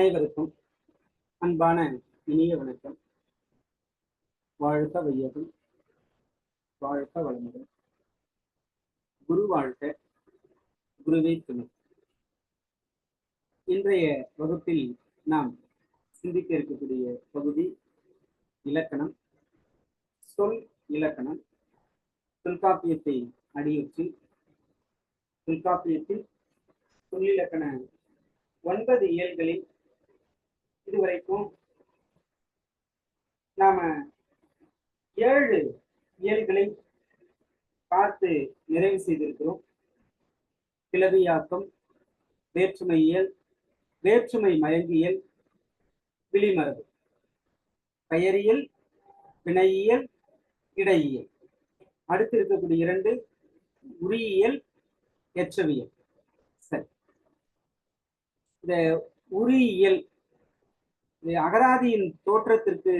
அனைவருக்கும் அன்பான இனிய வணக்கம். வாழ்க வையகம், வாழ்க வளமுடன். குரு வாழ்க, குருவே துணை. இன்றைய வகுப்பில் நாம் சிந்திக்க இருக்கக்கூடிய பகுதி இலக்கணம், சொல் இலக்கணம். தொல்காப்பியத்தை அடியொற்றி தொல்காப்பியத்தில் சொல்லிலக்கண 9 இயல்களில் இதுவரைக்கும் நாம 7 இயல்களை பார்த்து நிறைவு செய்திருக்கிறோம். கிளவியாக்கம், வேற்றுமை இயல், வேற்றுமை மயங்கியல், விளிமரபு, பெயரியல், வினையியல், இடையியல். அடுத்து இருக்கக்கூடிய 2 உரியியல், எச்சவியல். சரி, இந்த உரியியல் அகராதியின் தோற்றத்திற்கு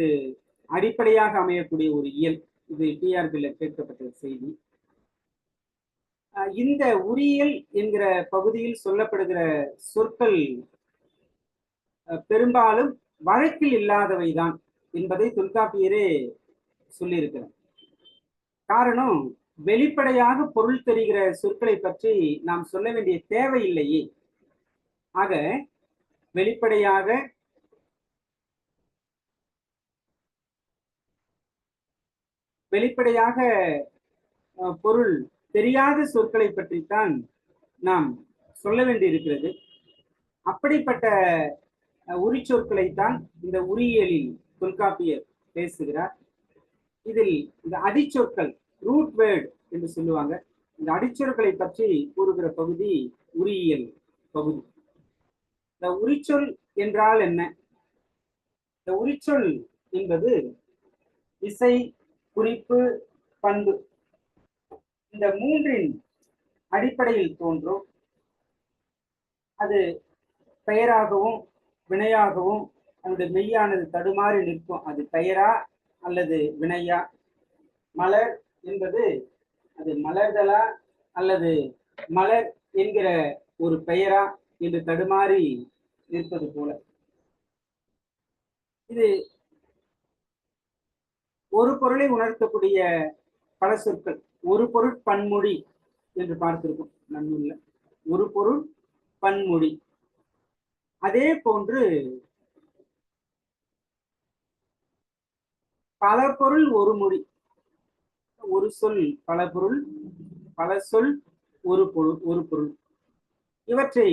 அடிப்படையாக அமையக்கூடிய ஒரு இயல். இது டிஆர்பியில் கேட்கப்பட்ட செய்தி. இந்த உரியியல் என்கிற பகுதியில் சொல்லப்படுகிற சொற்கள் பெரும்பாலும் வழக்கில் இல்லாதவைதான் என்பதை தொல்காப்பியரே சொல்லியிருக்கிறார். காரணம், வெளிப்படையாக பொருள் தெரிகிற சொற்களை பற்றி நாம் சொல்ல வேண்டிய தேவையில்லையே. ஆக வெளிப்படையாக பொருள் தெரியாத சொற்களை பற்றித்தான் நாம் சொல்ல வேண்டியிருக்கிறது. அப்படிப்பட்ட உரிச்சொற்களைத்தான் இந்த உரியியலில் தொல்காப்பியர் பேசுகிறார். இதில் இந்த அடிச்சொற்கள், ரூட் வேர்டு என்று சொல்லுவாங்க, இந்த அடிச்சொற்களை பற்றி கூறுகிற பகுதி உரியியல் பகுதி. இந்த உரிச்சொல் என்றால் என்ன? இந்த உரிச்சொல் என்பது இசை, குறிப்பு, பண்பு, இந்த 3இன் அடிப்படையில் தோன்றும். அது பெயராகவும் வினையாகவும் அந்த மெய்யானது தடுமாறி நிற்கும். அது பெயரா அல்லது வினையா? மலர் என்பது அது மலர்தலா அல்லது மலர் என்கிற ஒரு பெயரா என்று தடுமாறி நிற்பது போல. இது ஒரு பொருளை உணர்த்தக்கூடிய பல சொற்கள். ஒரு பொருள் பன்மொழி என்று பார்த்திருக்கும் நன்னூல்ல. ஒரு பொருள் பன்மொழி. அதே போன்று பல பொருள் ஒரு மொழி. ஒரு சொல் பல பொருள், பல சொல் ஒரு பொருள். இவற்றை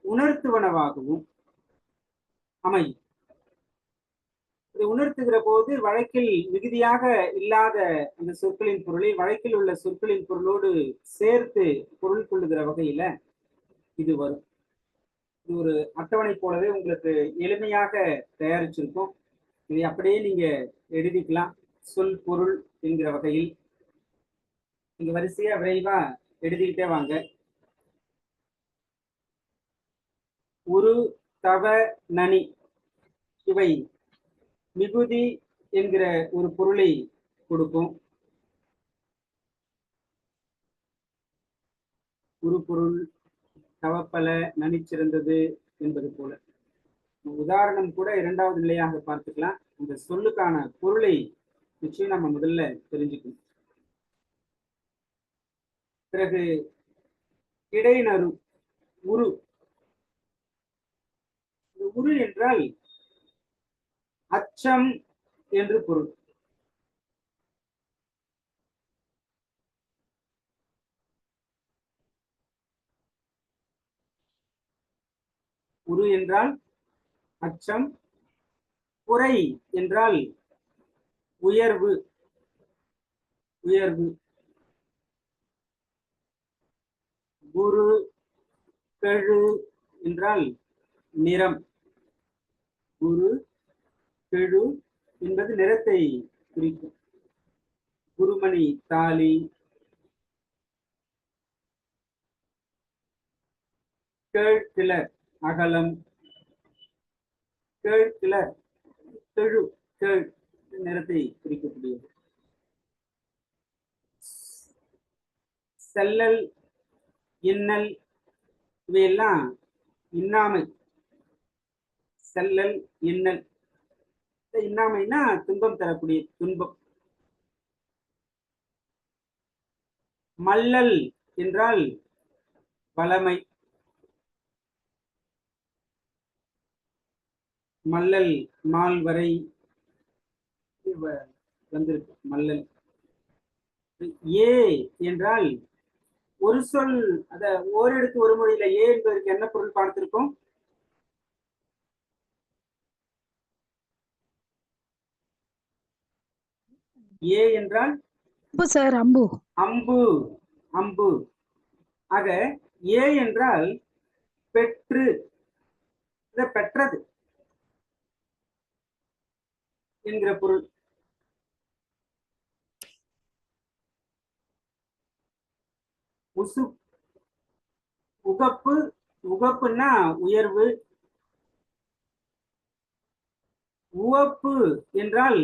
உணர்த்துவனவாகவும் அமையும். இதை உணர்த்துகிற போது வழக்கில் மிகுதியாக இல்லாத அந்த சொற்களின் பொருளை வழக்கில் உள்ள சொற்களின் பொருளோடு சேர்த்து பொருள் கொள்ளுகிற வகையில இது வரும். இது ஒரு அட்டவணை போலவே உங்களுக்கு எளிமையாக தயாரிச்சிருக்கும். இதை அப்படியே நீங்க எழுதிக்கலாம். சொல் பொருள் என்கிற வகையில் நீங்க வரிசையா விரைவா எழுதிக்கிட்டே வாங்க. உரு, தவ, நனி இவை மிகுதி என்கிற ஒரு பொருளை கொடுக்கும். ஒரு பொருள் தவப்பல, நனிச்சிறந்தது என்பது போல. உதாரணம் கூட 2வது நிலையாக பார்த்துக்கலாம். இந்த சொல்லுக்கான பொருளை நிச்சயம் நம்ம முதல்ல தெரிஞ்சுக்கணும். பிறகு இடைநறு, உரு. உரு என்றால் அச்சம் என்று பொருள். உரு என்றால் அச்சம். குறை என்றால் உயர்வு. உயர்வு. குரு, கெழு என்றால் நிறம். குரு, கெழு என்பது நிறத்தை குறிக்கும். குருமணி, தாலி. கேழ்கிளர், அகலம். கேழ்கிளர், கெழு, கேழ் நிறத்தை குறிக்கக்கூடியது. செல்லல், இன்னல் இவையெல்லாம் இன்னாமை, செல்லல், இன்னல். இன்னாமைனா துன்பம் தரக்கூடிய துன்பம். மல்லல் என்றால் வளமை. மல்லல் மால்வரை வந்திருக்கு மல்லல். ஏ என்றால் ஒரு சொல், அத ஓரெடுத்து ஒரு மொழியில ஏ என்பதற்கு என்ன பொருள் பார்த்திருக்கோம்? ஏ என்றால் சார் அம்பு. அம்பு. அம்பு. ஆக ஏ என்றால் பெற்று, பெற்றது என்கிற பொருள். உசு, உகப்பு. உகப்புன்னா உயர்வு. உவப்பு என்றால்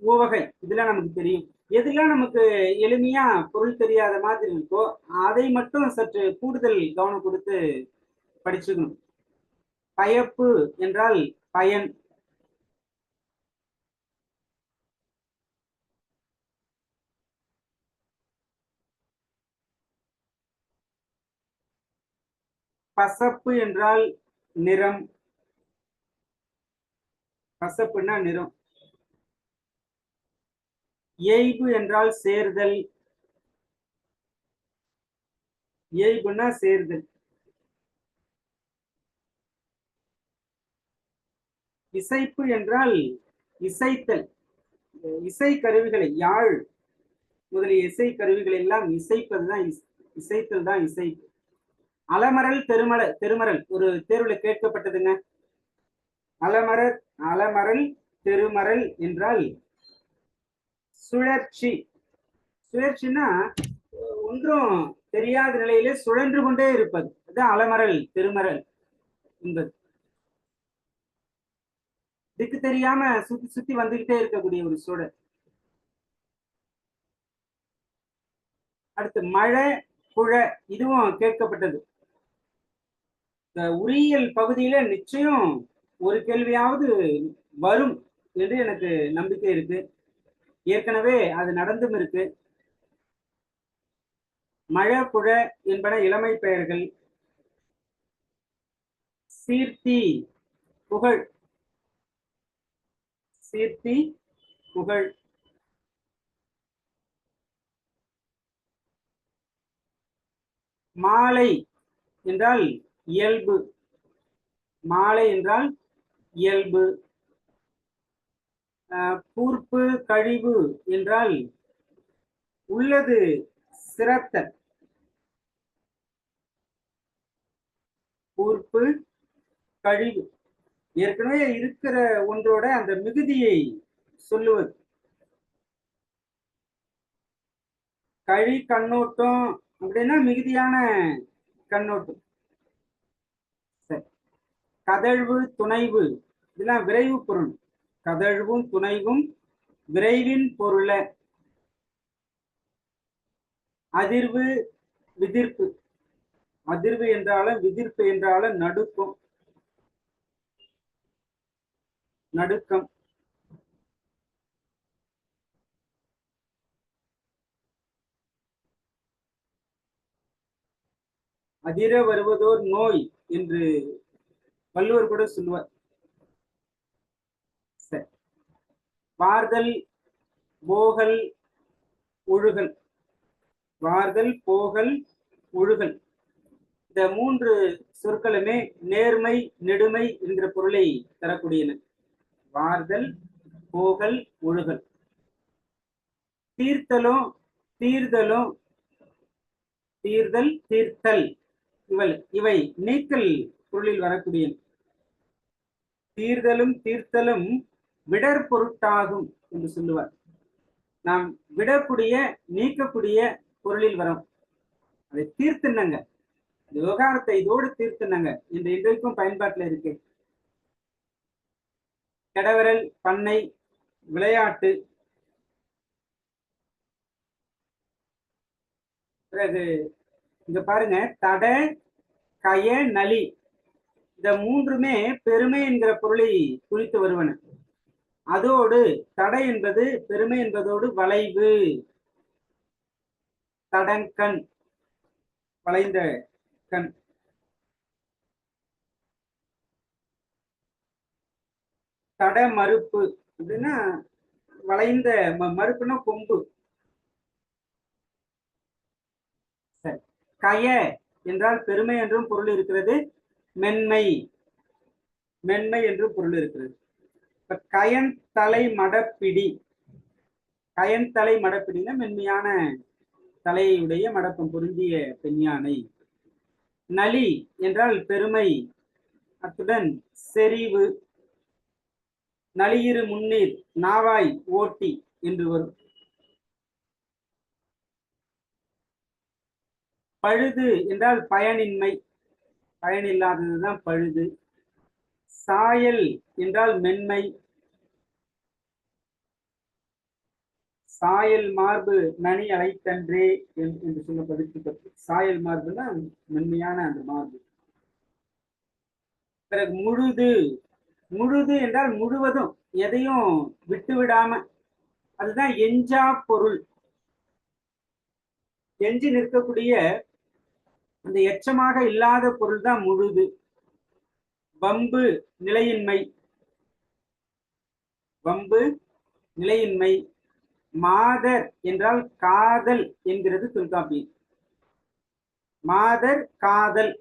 உவகை. இதெல்லாம் நமக்கு தெரியும். எதெல்லாம் நமக்கு எளிமையா பொருள் தெரியாத மாதிரி இருக்கோ அதை மட்டும் சற்று கூடுதல் கவனம் கொடுத்து படிச்சுக்கணும். பயப்பு என்றால் பயன். பசப்பு என்றால் நிறம். பசப்புன்னா நிறம். ஏய்பு என்றால் சேர்தல். ஏய்புன்னா சேர்தல். இசைப்பு என்றால் இசைத்தல். இசை கருவிகளை, யாழ் முதலிய இசை கருவிகள் எல்லாம் இசைப்பதுதான் இசைத்தல் தான் இசைப்பு. அலமரல் தெருமரல். தெருமரல் ஒரு தேர்வுல கேட்கப்பட்டதுங்க. அலமரல், அலமரல் தெருமரல் என்றால் சுழற்சி. சுழற்சினா ஒன்றும் தெரியாத நிலையிலே சுழன்று கொண்டே இருப்பது. அதுதான் அலமரல் தெருமரல் என்பது. திக்கு தெரியாம சுத்தி சுத்தி வந்துகிட்டே இருக்கக்கூடிய ஒரு சூழல். அடுத்து மழை புழ, இதுவும் கேட்கப்பட்டது. இந்த உரியியல் பகுதியில நிச்சயம் ஒரு கேள்வியாவது வரும் என்று எனக்கு நம்பிக்கை இருக்கு. ஏற்கனவே அது நடந்தும் இருக்கு. மழை புழ என்பன இளமை பெயர்கள். சீர்த்தி புகழ். சீர்த்தி புகழ். மாலை என்றால் இயல்பு. மாலை என்றால் இயல்பு. பூர்ப்பு கழிவு என்றால் உள்ளது சிறத்தல். பூர்ப்பு கழிவு ஏற்கனவே இருக்கிற ஒன்றோட அந்த மிகுதியை சொல்லுவது. கழி கண்ணோட்டம் அப்படின்னா மிகுதியான கண்ணோட்டம். சரி. கதழ்வு துணைவு, இதெல்லாம் விரைவு பொருள். கதழ்வும் துணைவும் விரைவின் பொருள. அதிர்வு விதிர்ப்பு. அதிர்வு என்றாலும் விதிர்ப்பு என்றாலும் நடுக்கம். நடுக்கம். அதிர வருவதோர் நோய் என்று வள்ளுவர் கூட சொல்லுவார். சரி. வார்தல் போகல் ஒழுகல். வார்தல் போகல் ஒழுகல், இந்த மூன்று சொற்களுமே நேர்மை நெடுமை என்கிற பொருளை தரக்கூடியன. வார்தல் போகல் ஒழுகல். தீர்த்தலும் தீர்தலும், தீர்தல் தீர்த்தல், இவை நீக்கல் பொருளில் வரக்கூடிய. தீர்தலும் தீர்த்தலும் விடற் பொருட்டாகும் என்று சொல்லுவார். நாம் விடக்கூடிய நீக்கக்கூடிய பொருளில் வரும். அதை தீர்த்துனங்க, விவகாரத்தை இதோடு தீர்த்துனங்க என்று இன்றைக்கும் பயன்பாட்டில் இருக்கு. கடவரல் பண்ணை விளையாட்டு. பிறகு இங்க பாருங்க, தட கய நலி, இந்த மூன்றுமே பெருமை என்கிற பொருளை குறித்து வருவன. அதோடு தடை என்பது பெருமை என்பதோடு வளைவு, தடங்கண், வளைந்த கண். தட மறுப்பு அப்படின்னா வளைந்த மறுப்புன்னா கொம்பு. சரி. கய என்றால் பெருமை என்றும் பொருள் இருக்கிறது, மென்மை, மென்மை என்றும் பொருள் இருக்கிறது. இப்ப கயன் தலை மடப்பிடி, கயன் தலை மடப்பிடினா மென்மையான தலையுடைய மடப்பம் பொருந்திய பெண்யானை. நலி என்றால் பெருமை, அத்துடன் செறிவு. நலியிரு முன்னீர் நாவாய் ஓட்டி என்று வரும். பழுது என்றால் பயனின்மை, பயனில்லாததுதான் பழுது. சாயல் என்றால் மென்மை, சாயல் மார்பு நனி அழைத்தன்றே என்று சொல்லப்படுத்தி. சாயல் மார்புனா மென்மையான அந்த மார்பு. பிறகு முழுது, முழுது என்றால் முழுவதும், எதையும் விட்டு விடாம, அதுதான் எஞ்சா பொருள். எஞ்சி நிற்கக்கூடிய அந்த எச்சமாக இல்லாத பொருள் தான் முழுது. வம்பு நிலையின்மை, வம்பு நிலையின்மை. மாதர் என்றால் காதல் என்கிறது தொல்காப்பி. மாதர் காதல்,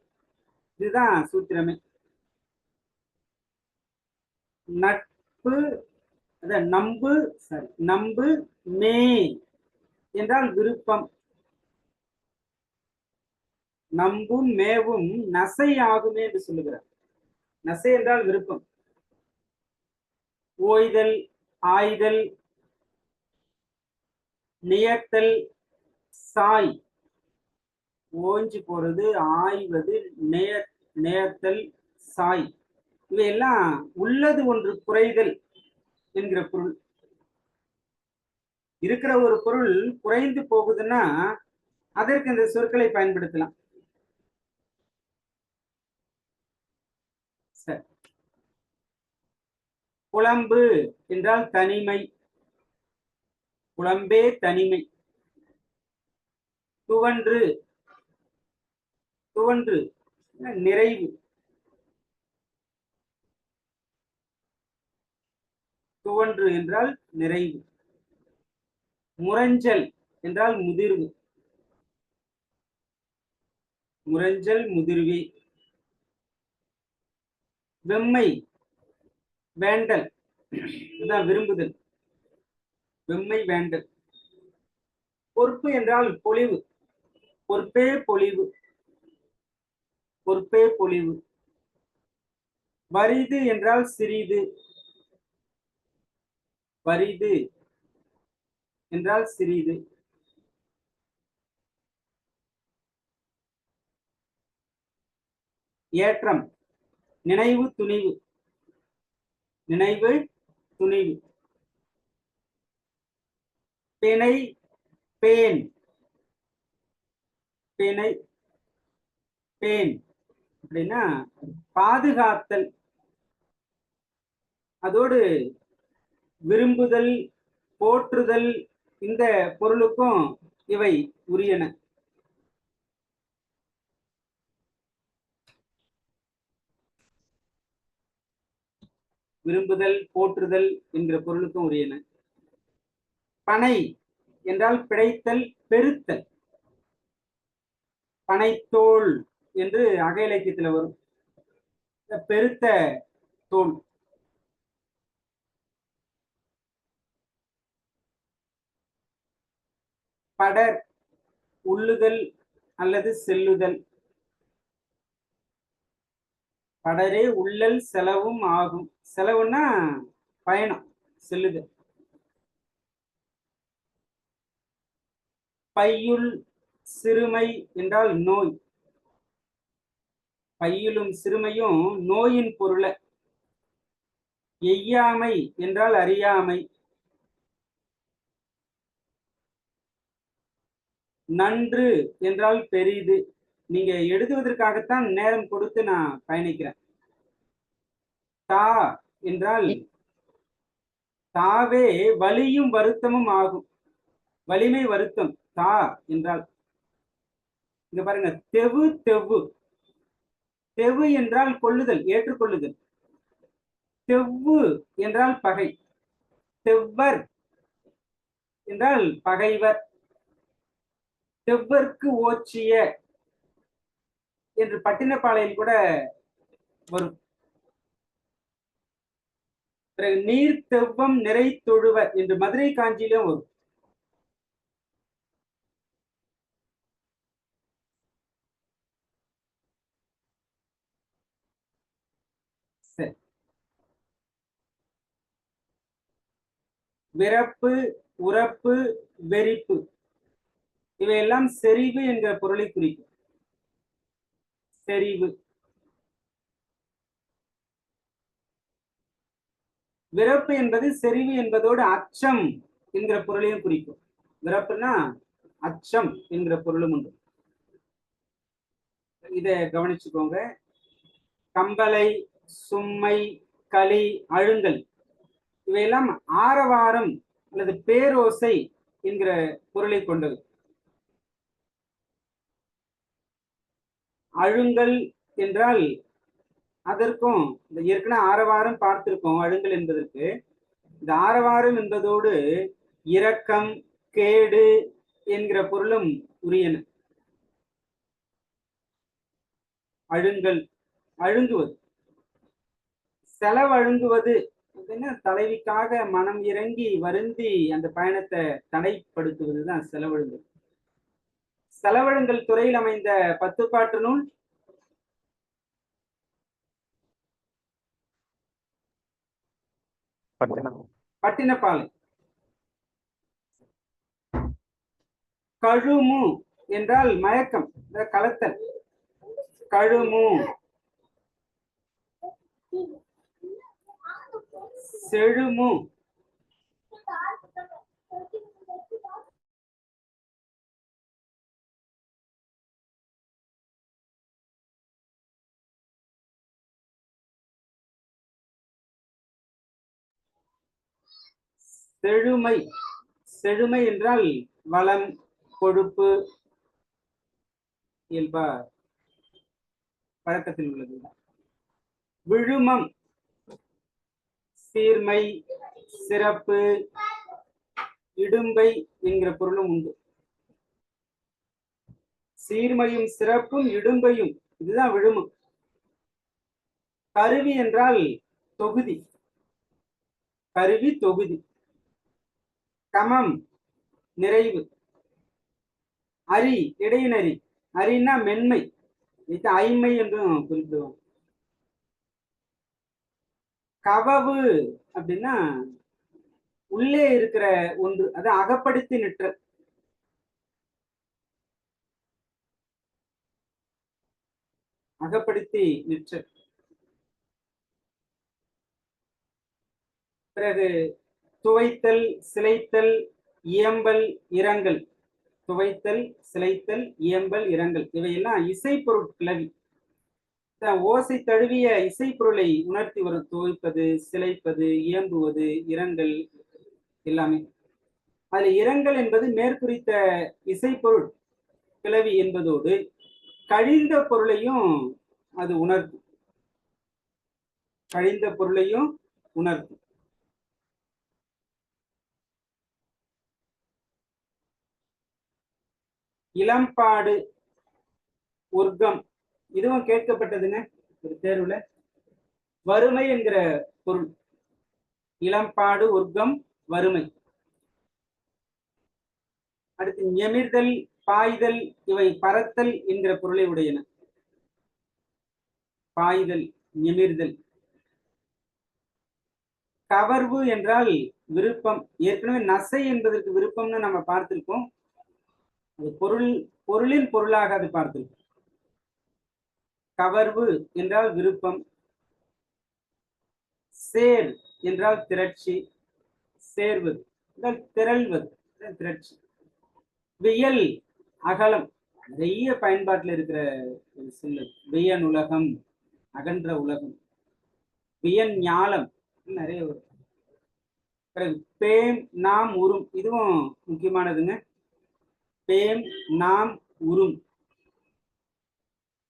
இதுதான் சூத்திரமே. நட்பு நம்பு, சரி, நம்பு மே என்றால் விருப்பம். நம்பும் மேவும் நசை ஆகுமே என்று சொல்லுகிறார். நசை என்றால் விருப்பம். ஓய்தல், ஆய்தல், நியத்தல், சாய், ஓஞ்சி போறது, ஆய்வது, நேயத்தல், சாய், இவையெல்லாம் உள்ளது ஒன்று குறைதல் என்கிற பொருள். இருக்கிற ஒரு பொருள் குறைந்து போகுதுன்னா அதற்கு இந்த சொற்களை பயன்படுத்தலாம். சரி. புலம்பு என்றால் தனிமை, புலம்பே தனிமை. துவன்று, துவன்று நிறைவு, துவன்று என்றால் நிறைவு. முரஞ்சல் என்றால் முதிர்வு, முரஞ்சல் முதிர்வி. வெம்மை வேண்டல், அதான் விரும்புதல், வெம்மை வேண்டல். பொறுப்பு என்றால் பொலிவு, பொறுப்பே பொலிவு, பொறுப்பே பொலிவு. வரிது என்றால் சிறிது, வரிது என்றால் சிறிது. ஏற்றம் நினைவு துணிவு, நினைவு துணிவு. பிணை பேன், பிணை பேன் அப்படின்னா பாதுகாத்தல். அதோடு விரும்புதல், போற்றுதல், இந்த பொருளுக்கும் இவை உரியன. விரும்புதல், போற்றுதல் என்கிற பொருளுக்கும் உரியன. பனை என்றால் பிழைத்தல், பெருத்தல். பனைத்தோல் என்று அக இலக்கியத்துல வரும். பெருத்த தோல். படர் உள்ளுதல் அல்லது செல்லுதல். படரே உள்ளல் செலவும் ஆகும். செலவுன்னா பயணம், செல்லுதல். பையுள் சிறுமை என்றால் நோய். பையிலும் சிறுமையும் நோயின் பொருள. எய்யாமை என்றால் அறியாமை. நன்று என்றால் பெரிது. நீங்க எழுதுவதற்காகத்தான் நேரம் கொடுத்து நான் பயணிக்கிறேன். தா என்றால் தாவே வலியும் வருத்தமும் ஆகும். வலிமை வருத்தம் தா என்றால். இங்க பாருங்க, தெவு தெவ்வு. தெவு என்றால் கொள்ளுதல், ஏற்றுக்கொள்ளுதல். தெவ்வு என்றால் பகை. தெவ்வர் என்றால் பகைவர். தெவ்வர்க்கு ஓச்சிய என்று பட்டினப்பாளையில் கூட வரும். நீர் தெவ்வம் நிறை தொழுவர் என்று மதுரை காஞ்சியிலும் வரும். சரி. விறப்பு, உறப்பு, வெறிப்பு இவையெல்லாம் செறிவு என்கிற பொருளை குறிக்கும். செறிவு. விறப்பு என்பது செறிவு என்பதோடு அச்சம் என்கிற பொருளையும் குறிக்கும். விறப்புனா அச்சம் என்கிற பொருளும் உண்டு. இத கவனிச்சுக்கோங்க. கம்பளை, சும்மை, களி, அழுங்கல் இவையெல்லாம் ஆரவாரம் அல்லது பேரோசை என்கிற பொருளை கொண்டது. அழுங்கல் என்றால் அதற்கும் இந்த ஏற்கனவே ஆரவாரம் பார்த்திருக்கோம். அழுங்கல் என்பதற்கு இந்த ஆரவாரம் என்பதோடு இரக்கம், கேடு என்கிற பொருளும் உரியன. அழுங்கல், அழுங்குவது. செலவழுங்குவது தலைவிக்காக மனம் இறங்கி வருந்தி அந்த பயணத்தை தடைப்படுத்துவதுதான் செலவழுங்கல். செலவழுங்கல் துறையில் அமைந்த 10 பாட்டு நூல் பட்டினப்பாலை. கழுமு என்றால் மயக்கம், கலத்தல். கழுமு. செழுமு. செழுமை. செழுமை என்றால் வளம், கொழுப்பு, இயல்பா பழக்கத்தில் உள்ளது. விழுமம் சீர்மை, சிறப்பு, இடும்பை என்கிற பொருளும் உண்டு. சீர்மையும் சிறப்பும் இடும்பையும் இதுதான் விழுமம். கருவி என்றால் தொகுதி. கருவி தொகுதி. கமம் நிறைவு. அரி இடையினரி. அரின்னா மென்மை, ஐமை என்றும் குறிப்பிடுவோம். கவவு அப்படின்னா உள்ளே இருக்கிற ஒன்று, அதை அகப்படுத்தி நிற்றல். அகப்படுத்தி நிற்றல். பிறகு துவைத்தல், சிலைத்தல், இயம்பல், இரங்கல். துவைத்தல், சிலைத்தல், இயம்பல், இரங்கல் இவையெல்லாம் இசை பொருட்கிளவி. ஓசை தழுவிய இசை பொருளை உணர்த்தி வரும். துவைப்பது, சிலைப்பது, இயம்புவது, இரங்கல் எல்லாமே. அதுல இரங்கல் என்பது மேற்குறித்த இசைப்பொருள் கிளவி என்பதோடு கழிந்த பொருளையும் அது உணர்த்தும். கழிந்த பொருளையும் உணர்த்தும். இளம்பாடு, உர்க்கம் இதுவும் கேட்கப்பட்டதுங்க ஒரு தேர்வுல. வறுமை என்கிற பொருள். இளம்பாடு, உர்க்கம், வறுமை. அடுத்து ஞெமிர்தல், பாய்தல் இவை பறத்தல் என்கிற பொருளை உடையன. பாய்தல், ஞெமிர்தல். கவர்வு என்றால் விருப்பம். ஏற்கனவே நசை என்பதற்கு விருப்பம்னு நம்ம பார்த்திருக்கோம். அது பொருளின் பொருளாக அது பார்த்திருக்கோம். கவர்வு என்றால் விருப்பம். சேர் என்றால் திரட்சி. சேர்வது என்றால் திரள்வது, திரட்சி. வியல் அகலம், நிறைய பயன்பாட்டில் இருக்கிற ஒரு சொல்லு. வியன் உலகம், அகன்ற உலகம். வியன் ஞாலம் நிறைய வரும். பிறகு பேம் நாம் உரும், இதுவும் முக்கியமானதுங்க. பேம் நாம் உரும்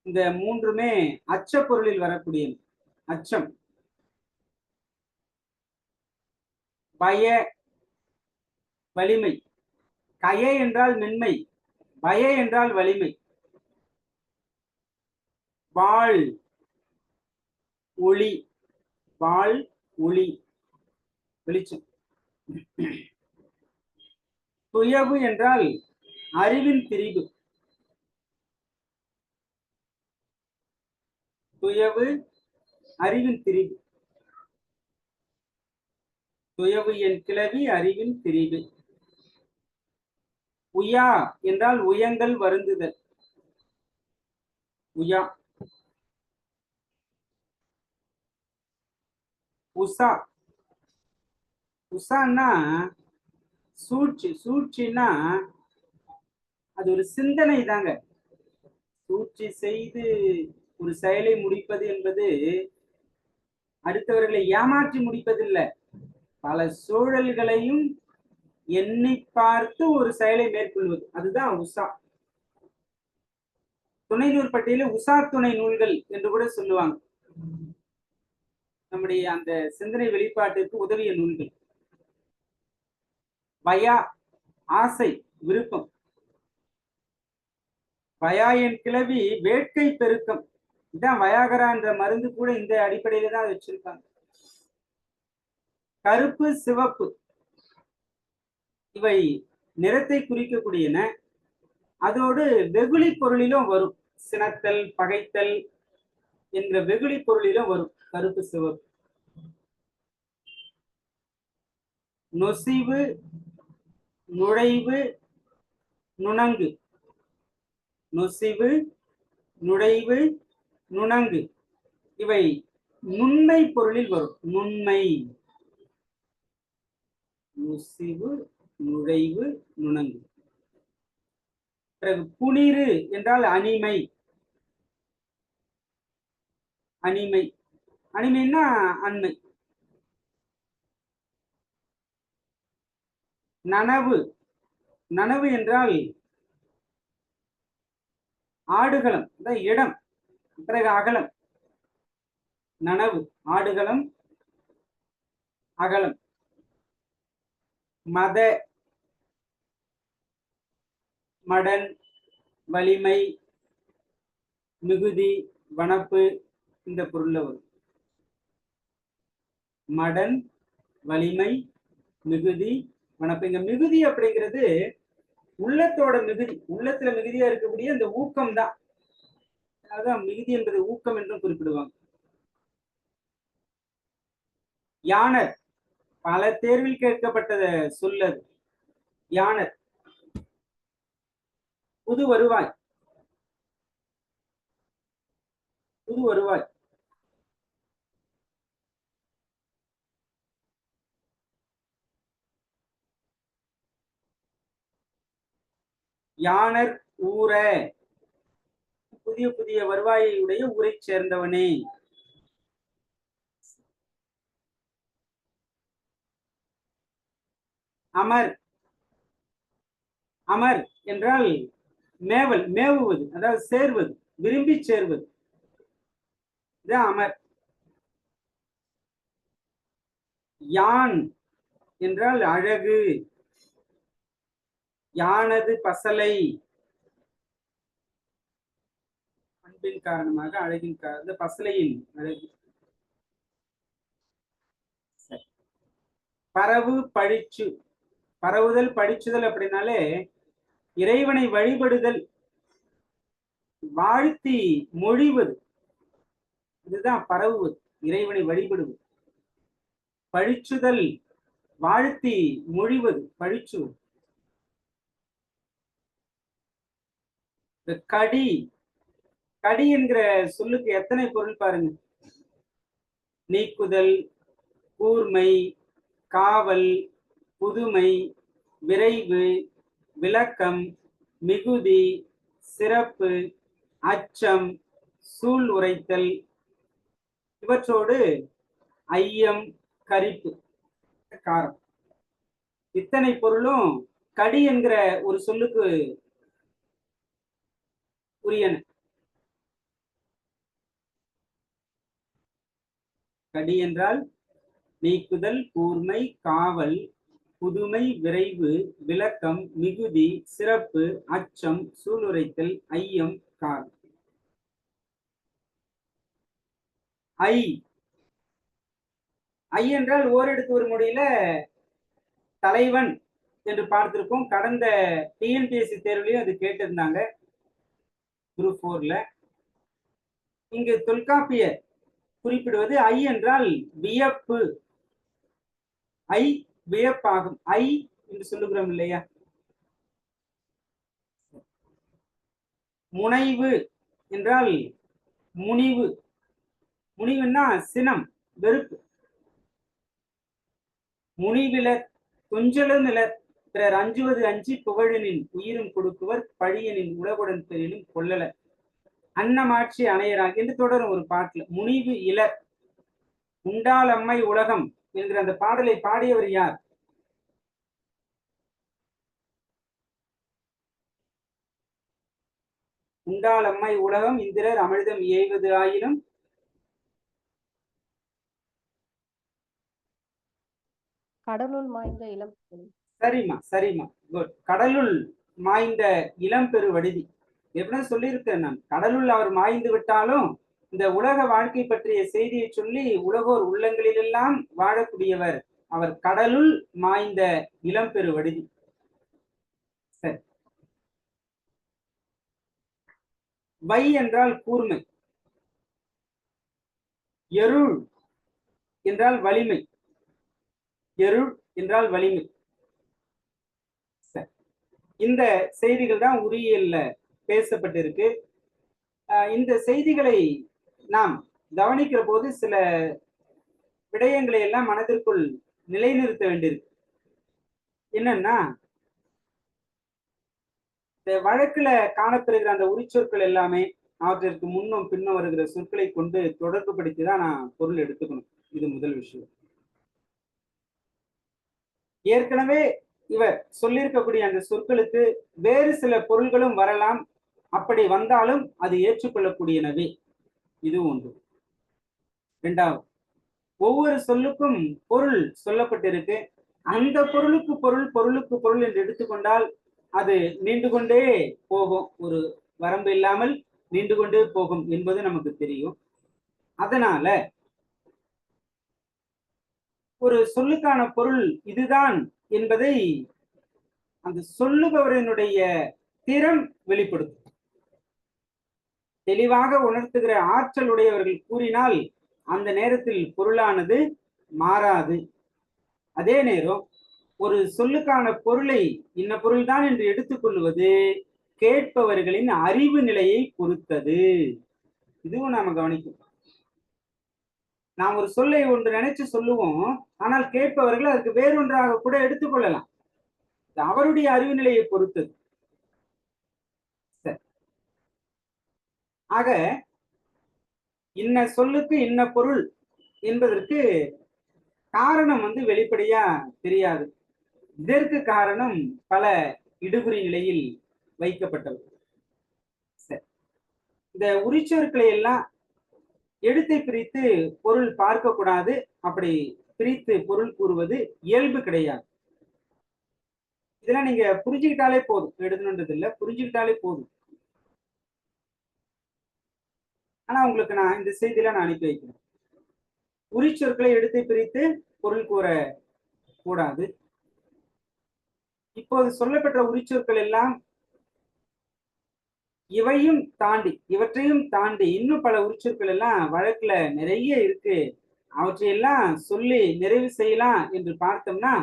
இந்த மூன்றுமே அச்ச பொருளில் வரக்கூடியது. அச்சம். பய வலிமை. கய என்றால் மென்மை, பய என்றால் வலிமை. வாழ் ஒளி, வாழ் ஒளி வெளிச்சம். துயவு என்றால் அறிவின் திரிவு. துயவு அறிவின் திரிவு. துயவு என் கிளவி அறிவின் திரிவு. உயா என்றால் உயங்கள் வருந்துதல். உயா. உஷா. உஷான்னா சூழ்ச்சி. சூழ்ச்சின்னா அது ஒரு சிந்தனை தாங்க. சூழ்ச்சி செய்து ஒரு செயலை முடிப்பது என்பது அடுத்தவர்களை ஏமாற்றி முடிப்பதில்லை, பல சூழல்களையும் எண்ணி பார்த்து ஒரு செயலை மேற்கொள்வது, அதுதான் உஷா. துணை நூல் பட்டியல உஷா துணை நூல்கள் என்று கூட சொல்லுவாங்க. நம்முடைய அந்த சிந்தனை வெளிப்பாட்டிற்கு உதவிய நூல்கள். பயா ஆசை விருப்பம். பயா என் கிளவி வேட்கை பெருக்கம். இதான் வயாகரா என்ற மருந்து கூட இந்த அடிப்படையில தான் வச்சிருக்காங்க. கருப்பு சிவப்பு இவை நிறத்தை குறிக்கக்கூடியன. அதோடு வெகுளி பொருளிலும் வரும். சினத்தல் பகைத்தல் என்ற வெகுளி பொருளிலும் வரும் கருப்பு சிவப்பு. நொசிவு நுழைவு நுணங்கு. நொசிவு நுழைவு நுணங்கு இவை நுண்மை பொருளில் வரும். நுண்மை. நொசிவு நுழைவு நுணங்கு. பிறகு புனிறு என்றால் அனிமை. அனிமை. அனிமைன்னா அண்மை. நனவு. நனவு என்றால் ஆடுகளம், இடம். பிறகு அகலம். நனவு ஆடுகளம் அகலம். மத மடன் வலிமை மிகுதி வனப்பு இந்த பொருள்ல வரும். மடன் வலிமை மிகுதி வனப்பு. இங்க மிகுதி அப்படிங்கிறது உள்ளத்தோட மிகுதி. உள்ளத்துல மிகுதியா இருக்கக்கூடிய இந்த ஊக்கம் தான். அதான் மிகுதி என்பது ஊக்கம் என்றும் குறிப்பிடுவாங்க. யானர் பல தேர்வில் கேட்கப்பட்டத சொல்லது. யானர் புது வருவாய். புது வருவாய். யானர் ஊர புதிய புதிய வருவாயை உடைய ஊரை சேர்ந்தவனே. அமர். அமர் என்றால் மேவல், மேவுவது, அதாவது சேர்வது, விரும்பி சேர்வது. இதுதான் அமர். யான் என்றால் அழகு. யானது பசலை. அன்பின் காரணமாக அழகின் காரணம் பசலையின் அழகு. பரவு பழிச்சு. பரவுதல் படிச்சுதல் அப்படின்னாலே இறைவனை வழிபடுதல், வாழ்த்தி மொழிவது, இதுதான் பரவுவது. இறைவனை வழிபடுவது. பழிச்சுதல் வாழ்த்தி மொழிவது, பழிச்சுவது. கடி. கடி என்கிற சொல்லுக்கு எத்தனை பொருள் பாருங்க. நீக்குதல், கூர்மை, காவல், புதுமை, விரைவு, விளக்கம், மிகுதி, சிறப்பு, அச்சம், சூழ் உரைத்தல். இவற்றோடு ஐயம், கரிப்பு, காரம். இத்தனை பொருளும் கடி என்கிற ஒரு சொல்லுக்கு உரியன. கடி என்றால் நீக்குதல், கூர்மை, காவல், புதுமை, விரைவு, விளக்கம், மிகுதி, சிறப்பு, அச்சம், சூளுரைத்தல், ஐயம், காரம். ஐ ஐ என்றால் ஓரெடுத்து ஒரு மொழியில தலைவன் என்று பார்த்திருக்கோம். கடந்த டிஎன்பிஎஸ்சி தேர்வுலையும் அது கேட்டிருந்தாங்க, குரூப் 4ல. இங்கு தொல்காப்பியர் குறிப்பிடுவது ஐ என்றால் வியப்பு. ஐ வியப்பாகும். ஐ என்று சொல்லுகிறோம் இல்லையா? முனைவு என்றால் முனிவு. முனிவுன்னா சினம், வெறுப்பு. முனிவிலர் துஞ்சலும் நிலர் பிறர் அஞ்சுவது அஞ்சி புகழனின் உயிரும் கொடுக்குவர் பழியனின் உலகுடன் பெரினும் கொள்ளல அன்னமாட்சி அணையராக என்று தொடரும் ஒரு பாட்டுல. முனிவு இலர். உண்டால் அம்மை உலகம் என்கிற அந்த பாடலை பாடியவர் யார்? உண்டால் அம்மை உலகம் இந்திரர் அமிழ்தம் ஏய்வது ஆயினும் கடலுள் மாய்ந்த இளம். சரிம்மா, சரிம்மா, குட். கடலுள் மாய்ந்த இளம் பெரு வடிதி. எப்படி சொல்லியிருக்கேன் நான், கடலுள் அவர் மாய்ந்து விட்டாலும் இந்த உலக வாழ்க்கை பற்றிய செய்தியை சொல்லி உலகோர் உள்ளங்களிலெல்லாம் வாழக்கூடியவர் அவர். கடலுள் மாய்ந்த இளம் பெரு வடிதி. சரி. வை என்றால் கூர்மை. எருள் என்றால் வலிமை. எருள் என்றால் வலிமை. இந்த செய்திகள் தான் உரியியல்ல பேசப்பட்டிருக்கு. இந்த செய்திகளை நாம் கவனிக்கிற போது சில விடயங்களை எல்லாம் மனதிற்குள் நிலைநிறுத்த வேண்டியிருக்கு. என்னன்னா, இந்த வழக்குல காணப்படுகிற அந்த உரிச்சொற்கள் எல்லாமே அவற்றிற்கு முன்னும் பின்னும் வருகிற சொற்களை கொண்டு தொடர்பு படுத்திதான் நான் பொருள் எடுத்துக்கணும். இது முதல் விஷயம். ஏற்கனவே இவர் சொல்லியிருக்கக்கூடிய அந்த சொற்களுக்கு வேறு சில பொருள்களும் வரலாம். அப்படி வந்தாலும் அது ஏற்றுக்கொள்ளக்கூடியனவே. இது ஒன்று. இரண்டாவது, ஒவ்வொரு சொல்லுக்கும் பொருள் சொல்லப்பட்டிருக்கு. அந்த பொருளுக்கு பொருள், பொருளுக்கு பொருள் என்று எடுத்துக்கொண்டால் அது நீண்டு கொண்டே போகும். ஒரு வரம்பு இல்லாமல் நீண்டு கொண்டே போகும் என்பது நமக்கு தெரியும். அதனால ஒரு சொல்லுக்கான பொருள் இதுதான் என்பதை அந்த சொல்லுபவரனுடைய திறம் வெளிப்படுத்தும். தெளிவாக உணர்த்துகிற ஆற்றல் உடையவர்கள் கூறினால் அந்த நேரத்தில் பொருளானது மாறாது. அதே நேரம் ஒரு சொல்லுக்கான பொருளை இன்ன பொருள்தான் என்று எடுத்துக்கொள்வது கேட்பவர்களின் அறிவு நிலையை பொறுத்தது. இதுவும் நாம கவனிக்கும். நாம் ஒரு சொல்லை ஒன்று நினைச்சு சொல்லுவோம், ஆனால் கேட்பவர்கள் அதுக்கு வேறொன்றாக கூட எடுத்துக்கொள்ளலாம். அவருடைய அறிவு நிலையை பொறுத்தது. ஆக இன்ன சொல்லுக்கு இன்ன பொருள் என்பதற்கு காரணம் வெளிப்படையா தெரியாது. இதற்கு காரணம் பல இடுகுறி நிலையில் வைக்கப்பட்டது. இந்த உரிச்சொற்களை எல்லாம் எழுத்தை பிரித்து பொருள் பார்க்க கூடாது. அப்படி பிரித்து பொருள் கூறுவது இயல்பு கிடையாது. இதெல்லாம் நீங்க புரிஞ்சுக்கிட்டாலே போதும். எழுதணுன்றது இல்லை, புரிஞ்சுக்கிட்டாலே போதும். ஆனா உங்களுக்கு நான் இந்த செய்தியில நான் அனுப்பி வைக்கிறேன். உரிச்சொற்களை எடுத்து பிரித்து பொருள் கூற கூடாது. இப்போது சொல்லப்பட்ட உரிச்சொற்கள் எல்லாம் இவையும் தாண்டி, இவற்றையும் தாண்டி இன்னும் பல உரிச்சொற்கள் எல்லாம் வழக்குல நிறைய இருக்கு. அவற்றையெல்லாம் சொல்லி நிறைவு செய்யலாம் என்று பார்த்தோம்னா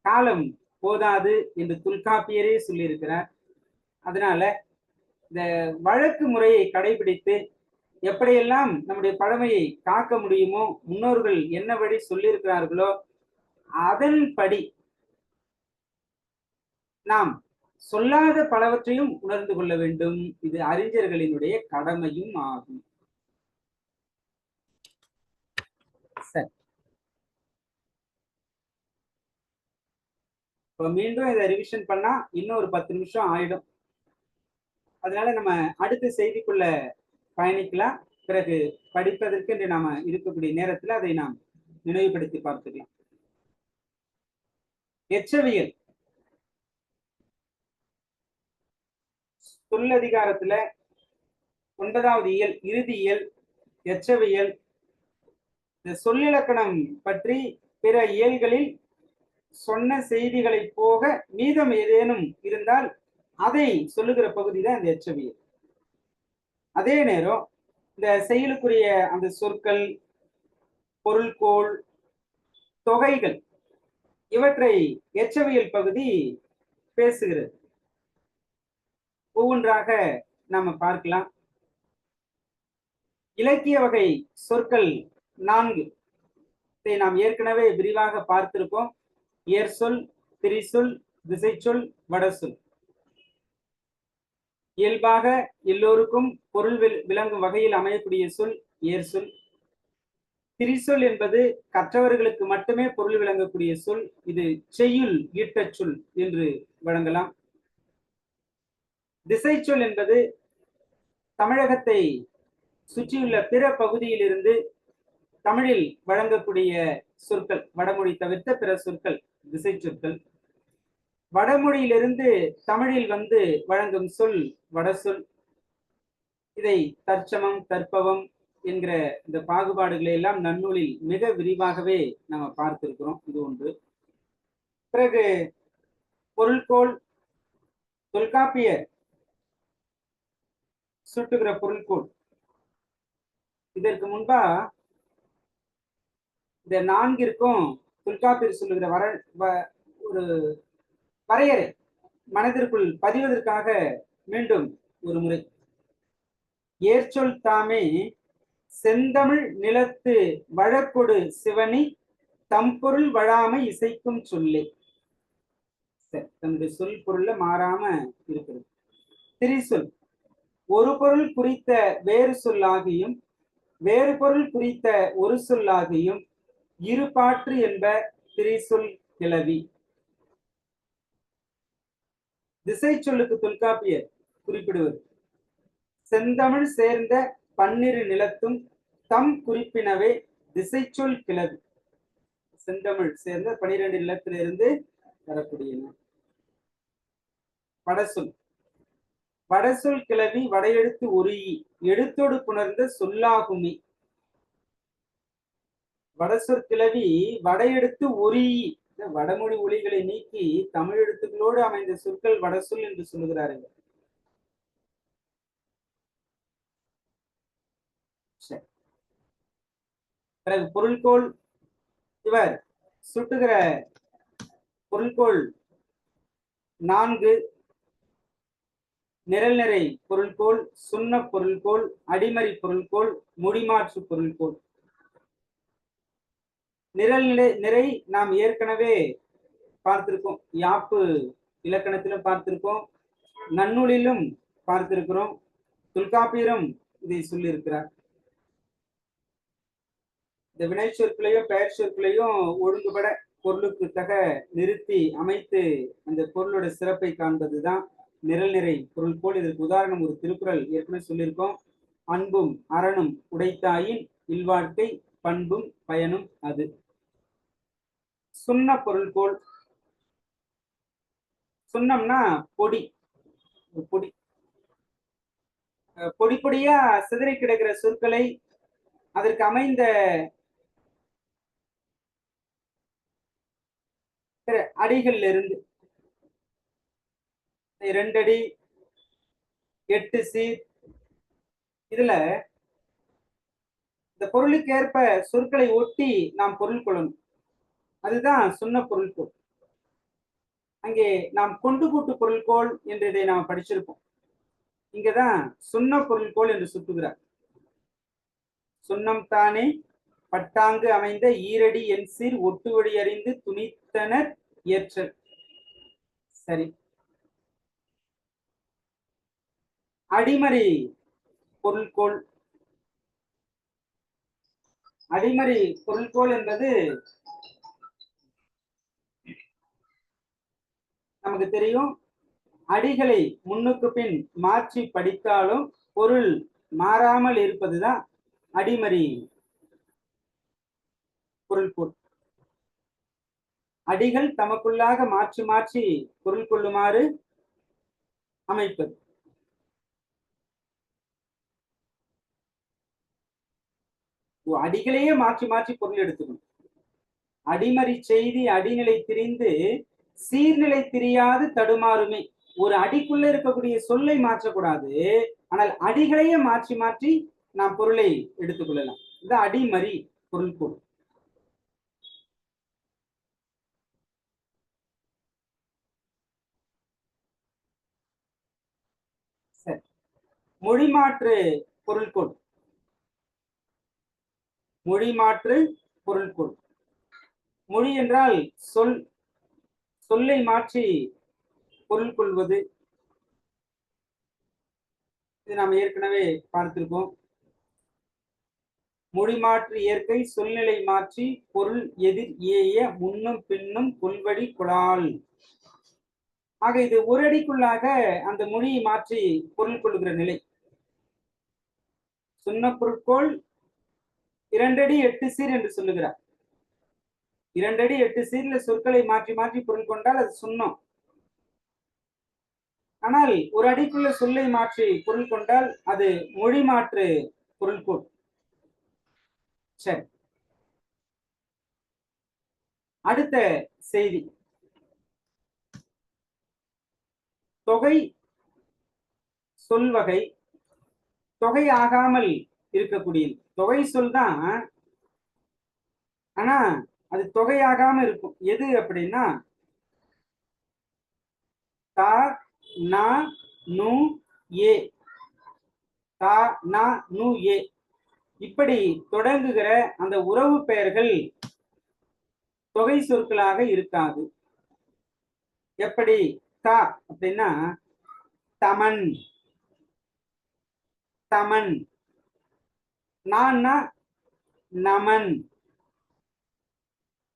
காலம் போதாது என்று தொல்காப்பியரே சொல்லியிருக்கிறார். அதனால இந்த வழக்கு முறையை கடைபிடித்து எப்படியெல்லாம் நம்முடைய பழமையை காக்க முடியுமோ, முன்னோர்கள் என்ன வழி சொல்லியிருக்கிறார்களோ அதன்படி நாம் சொல்லாத பலவற்றையும் உணர்ந்து கொள்ள வேண்டும். இது அறிஞர்களினுடைய கடமையும் ஆகும். சரி. இப்போ மீண்டும் இதை ரிவிஷன் பண்ணா இன்னும் ஒரு 10 நிமிஷம் ஆயிடும். அதனால நம்ம அடுத்த செய்திக்குள்ள பயணிக்கலாம். பிறகு படிப்பதற்கு என்று நாம இருக்கக்கூடிய நேரத்தில் அதை நாம் நினைவுபடுத்தி பார்த்துக்கலாம். எச்சவியல் சொல்லதிகாரத்துல 9வது இயல், இறுதி இயல் எச்சவியல். இந்த சொல்லிலக்கணம் பற்றி பிற இயல்களில் சொன்ன செய்திகளை போக மீதம் ஏதேனும் இருந்தால் அதை சொல்லுகிற பகுதி தான் இந்த எச்சவியல். அதே நேரம் இந்த செயலுக்குரிய அந்த சொற்கள், பொருள்கோள், தொகைகள் இவற்றை எச்சவியல் பகுதி பேசுகிறது. ஒவ்வொன்றாக நாம பார்க்கலாம். இலக்கிய வகை சொற்கள் 4 இதை நாம் ஏற்கனவே விரிவாக பார்த்திருக்கோம். ஏர்சொல், திரிசொல், திசைச்சொல், வடசொல். இயல்பாக எல்லோருக்கும் பொருள் விளங்கும் வகையில் அமையக்கூடிய சொல் ஏர்சொல். திரிசொல் என்பது கற்றவர்களுக்கு மட்டுமே பொருள் விளங்கக்கூடிய சொல். இது செய்யுள் ஈட்டச் சொல் என்று வழங்கலாம். திசைச்சொல் என்பது தமிழகத்தை சுற்றியுள்ள பிற பகுதியிலிருந்து தமிழில் வழங்கக்கூடிய சொற்கள், வடமொழி தவிர்த்த பிற சொற்கள் திசை சொற்கள். வடமொழியிலிருந்து தமிழில் வந்து வழங்கும் சொல் வடசொல். இதை தற்சமம், தற்பவம் என்கிற இந்த பாகுபாடுகளை எல்லாம் நன்னூலில் மிக விரிவாகவே நம்ம பார்த்திருக்கிறோம். இது ஒன்று. பிறகு பொருள்கோள். தொல்காப்பியர் சுட்டுகிற பொருள்கோள். இதற்கு முன்பா இந்த 4ற்கும் தொல்காப்பியர் சொல்லுகிற ஒரு வரையறை மனதிற்குள் பதிவதற்காக மீண்டும் ஒரு முறை. ஏர்ச்சொல் தாமே செந்தமிழ் நிலத்து வழக்கொடு சிவனி தம்பொருள் வழாமை இசைக்கும் சொல்லே. தன்னுடைய சொல் பொருள்ல மாறாம இருக்கிறது. திரிசொல் ஒரு பொருள் குறித்த வேறு சொல்லாகியும் வேறு பொருள் குறித்த ஒரு சொல்லாகியும் இருபாற்று என்ப திரிசொல் கிளவி. திசை சொல்லுக்கு தொல்காப்பியர் குறிப்பிடுவது செந்தமிழ் சேர்ந்த பன்னிரு நிலத்தும் தம் குறிப்பினவே திசைச்சொல் கிளவி. செந்தமிழ் சேர்ந்த 12 நிலத்திலிருந்து வரக்கூடியன. வடசொல். வடசொல் கிளவி வடையெழுத்து ஒருயி எழுத்தோடு புணர்ந்த சொல்லாகுமி. வடசொற் கிளவி வடையெடுத்து ஒருயி, வடமொழி ஒலிகளை நீக்கி தமிழ் எழுத்துக்களோடு அமைந்த சொற்கள் வடசொல் என்று சொல்லுகிறார்கள். பிறகு பொருள்கோள். இவர் சுட்டுகிற பொருள்கோள் 4. நிரல் நிறை பொருள்கோள், சுண்ண பொருள்கோள், அடிமறி பொருள்கோள், முடிமாற்று பொருள்கோள். நிரல் நிறை நாம் ஏற்கனவே பார்த்திருக்கோம். யாப்பு இலக்கணத்திலும் பார்த்திருக்கோம், நன்னூலிலும் பார்த்திருக்கிறோம். தொல்காப்பியரும் இதை சொல்லியிருக்கிறார். இந்த வினை சொற்களையும் பெயர் சொற்களையும் ஒழுங்குபட பொருளுக்கு தக நிறுத்தி அமைத்து அந்த பொருளோட சிறப்பை காண்பதுதான் நிரல் நிறை பொருள்கோள். இதற்கு உதாரணம் ஒரு திருக்குறள் ஏற்கனவே சொல்லியிருக்கோம். அன்பும் அரணும் உடைத்தாயின் இல்வாழ்க்கை பண்பும் பயனும் அது. சுண்ண பொருள்கோள். சுண்ணம்னா பொடி. பொடி பொடி பொடியா சிதறி கிடக்கிற சொற்களை அதற்கு அமைந்த அடிகள்ல இருந்து 2 அடி 8 சீர் இதுல இந்த பொருளுக்கு ஏற்ப சொற்களை ஒட்டி நாம் பொருள் கொள்ளணும். அதுதான் சுண்ண பொருள்கோள். அங்கே நாம் கொண்டு கூட்டு பொருள்கோள் என்று இதை நாம் படிச்சிருப்போம். இங்கதான் சுண்ண பொருள்கோள் என்று சுட்டுகிறார். சுண்ணம் தானே பட்டாங்கு அமைந்த ஈரடி என் சீர் ஒட்டு வழி அறிந்து துணித்தனர் இயற்றல். சரி. அடிமறி பொருள்கோள். அடிமறி பொருள்கோள் என்பது நமக்கு தெரியும். அடிகளை முன்னுக்கு பின் மாற்றி படித்தாலும் பொருள் மாறாமல் இருப்பதுதான் அடிமறி பொருள்கோள். அடிகள் தமக்குள்ளாக மாற்றி மாற்றி பொருள் கொள்ளுமாறு அமைப்பது. அடிகளையே மாற்றி மாற்றி பொருள் எடுத்துக்கணும். அடிமறி செய்தி அடிநிலை திரிந்து சீர்நிலை தெரியாது தடுமாறுமே. ஒரு அடிக்குள்ள இருக்கக்கூடிய சொல்லை மாற்றக்கூடாது, ஆனால் அடிகளையே மாற்றி மாற்றி நாம் பொருளை எடுத்துக்கொள்ளலாம். இது அடிமறி பொருள்கோள். சரி, மொழி மாற்று பொருள்கோள். மொழி மாற்று பொருள்கோள். மொழி என்றால் சொல், சொல்லை மாற்றி பொருள் கொள்வது. இது நாம் ஏற்கனவே பார்த்திருக்கோம். மொழி மாற்று இயற்கை சொல்நிலை மாற்றி பொருள் எதிர் ஏய முன்னும் பின்னும் கொள்வடி கொளால். ஆக இது ஒரு அடிக்குள்ளாக அந்த மொழியை மாற்றி பொருள் கொள்ளுகிற நிலை. சொன்ன பொருட்கோள் 2 அடி 8 சீர் என்று சொல்லுகிறார். 2 அடி 8 சீர்ல சொற்களை மாற்றி மாற்றி பொருள் கொண்டால் அது சொன்னோம். ஆனால் ஒரு அடிக்குள்ள சொல்லை மாற்றி பொருள் கொண்டால் அது மொழி மாற்று பொருள்கோள். சரி, அடுத்த செய்தி. தொகை சொல்வகை தொகை ஆகாமல் இருக்கக்கூடியது. தொகை சொல் தான், ஆனா அது தொகையாகாம இருக்கும். எது அப்படின்னா தா நா நு ஏ, தா நா நு ஏ இப்படி தொடங்குகிற அந்த உறவு பெயர்கள் தொகை சொற்களாக இருக்காது. எப்படி? தா அப்படின்னா தமன், தமன். நான்னா நமன்,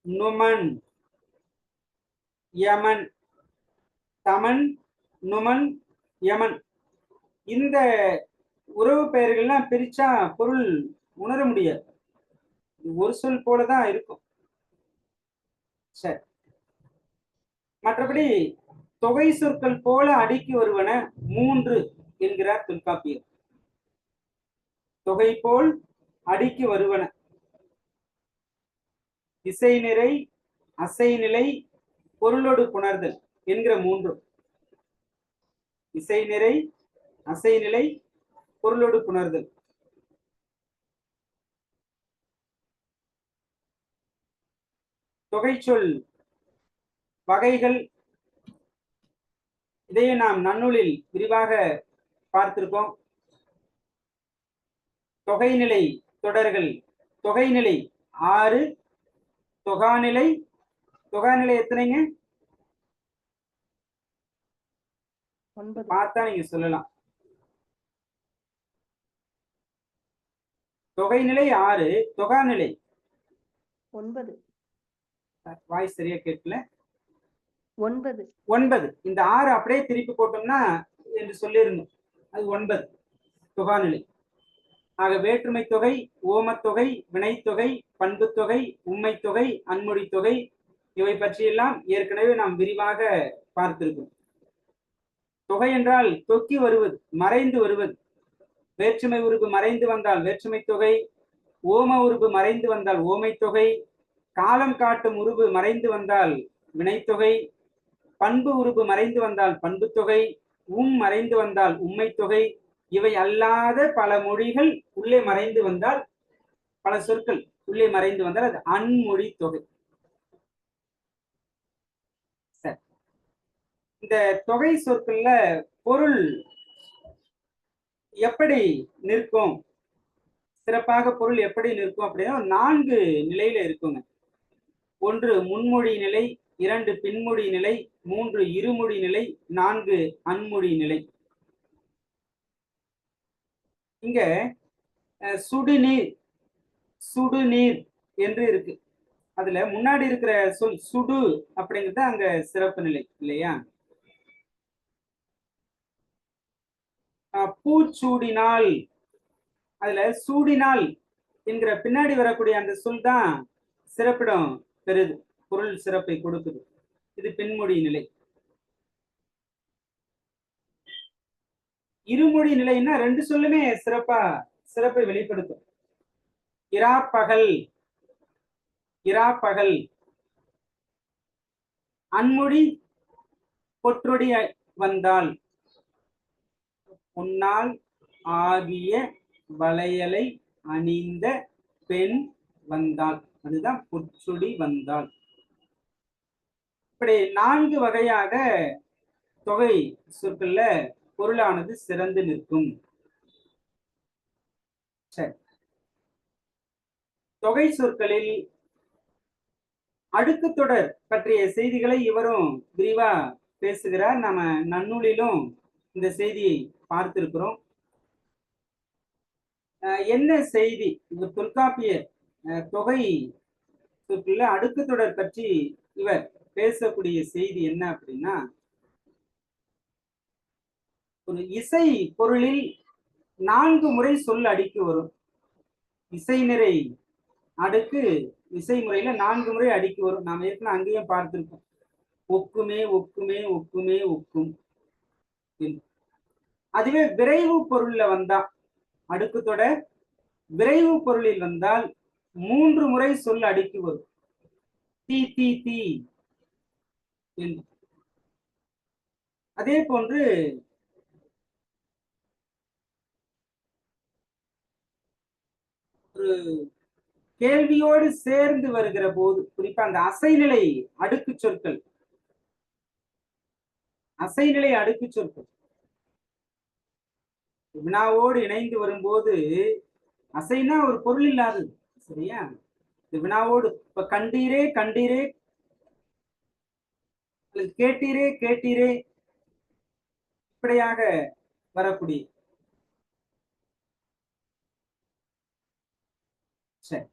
நுமன், யமன். தமன், நுமன், யமன். இந்த உறவு பெயர்கள்லாம் பிரிச்சா பொருள் உணர முடியாது. ஒரு சொல் போலதான் இருக்கும். சரி, மற்றபடி தொகை சொற்கள் போல அடிக்கு வருவன 3 என்கிறார் தொல்காப்பியர். தொகை போல் அடிக்கு வருவன இசை நிறை, அசை நிலை, பொருளோடு புணர்தல் என்கிற 3. இசை நிறை, அசை நிலை, பொருளோடு புணர்தல். தொகை சொல் வகைகள் இதையும் நாம் நன்னூலில் விரிவாக பார்த்திருக்கோம். தொகைநிலை தொடர்கள். தொகைநிலை 6, தொகாநிலை. தொகாநிலை எத்தனைங்க? 9. பார்த்தா நீங்க சொல்லலாம். தொகைநிலை 6, தொகாநிலை 9. வாய்ஸ் சரியா கேட்கல. 9. 9. இந்த 6 அப்படியே திருப்பி போட்டோம்னா என்று சொல்லியிருந்தோம், அது 9 தொகாநிலை. ஆக வேற்றுமை தொகை, ஓமத்தொகை, வினைத்தொகை, பண்பு தொகை, உண்மை தொகை, அன்மொழி தொகை இவை பற்றியெல்லாம் ஏற்கனவே நாம் விரிவாக பார்த்திருக்கோம். தொகை என்றால் தொக்கி வருவது, மறைந்து வருவது. வேற்றுமை உருபு மறைந்து வந்தால் வேற்றுமை தொகை, ஓம உருபு மறைந்து வந்தால் ஓமை தொகை, காலம் காட்டும் உருபு மறைந்து வந்தால் வினைத்தொகை, பண்பு உருபு மறைந்து வந்தால் பண்பு தொகை, மறைந்து வந்தால் உண்மை தொகை. இவை அல்லாத பல மொழிகள் உள்ளே மறைந்து வந்தால், பல சொற்கள் உள்ளே மறைந்து வந்தால் அது அன்மொழி தொகை. சரி, இந்த தொகை சொற்கள்ல பொருள் எப்படி நிற்கும், சிறப்பாக பொருள் எப்படி நிற்கும் அப்படின்னா 4 நிலையில இருக்குங்க. 1 முன்மொழி நிலை, 2 பின்மொழி நிலை, 3 இருமொழி நிலை, 4 அன்மொழி நிலை. இங்க சுடுநீர், சுடுநீர் என்று இருக்கு. அதுல முன்னாடி இருக்கிற சொல் சுடு அப்படிங்கிறது அங்க சிறப்பு நிலை இல்லையா? பூச்சூடினால், அதுல சூடினால் என்கிற பின்னாடி வரக்கூடிய அந்த சொல் தான் சிறப்பிடம் பெறுது, பொருள் சிறப்பை கொடுக்குது. இது பின்மொழி நிலை. இருமொழி நிலைன்னா ரெண்டு சொல்லுமே சிறப்பை வெளிப்படுத்தும். இராப்பகல், இராப்பகல். அன்மொழி பொற்றொடி வந்தால், பொன்னால் ஆகிய வளையலை அணிந்த பெண் வந்தாள், அதுதான் பொற்சொடி வந்தாள். இப்படி 4 வகையாக தொகை சொற்கள்ல பொருளானது சிறந்து நிற்கும். சரி, தொகை சொற்களில் அடுக்கு தொடர் பற்றிய செய்திகளை இவரும் விரிவா பேசுகிறார். நம்ம நன்னூலிலும் இந்த செய்தியை பார்த்திருக்கிறோம். என்ன செய்தி இந்த தொல்காப்பியர் தொகை சொற்கள்ல அடுக்கு தொடர் பற்றி இவர் பேசக்கூடிய செய்தி என்ன அப்படின்னா, ஒரு இசை பொருளில் 4 முறை சொல் அடுக்கி வரும். இசை நிறை அடுக்கு இசை முறையில 4 முறை அடுக்கி வரும். நாம ஏற்கனவே அங்கேயும் பார்த்திருக்கோம். ஒக்குமே ஒக்குமே ஒக்குமே ஒக்கும். அதுவே விரைவு பொருள்ல வந்தா, அடுக்கு தொடர் விரைவு பொருளில் வந்தால் 3 முறை சொல் அடுக்கி வரும். தீ தீ தீ. அதே போன்று ஒரு கேள்வியோடு சேர்ந்து வருகிற போது, குறிப்பா அந்த அசைநிலை அடுக்கு சொற்கள், அசைநிலை அடுக்கு சொற்கள் வினாவோடு இணைந்து வரும்போது, அசைனா ஒரு பொருள் இல்லாதது, சரியா? இந்த வினாவோடு இப்ப கண்டீரே கண்டீரே, கேட்டீரே கேட்டீரே, இப்படியாக வரக்கூடிய. சரி,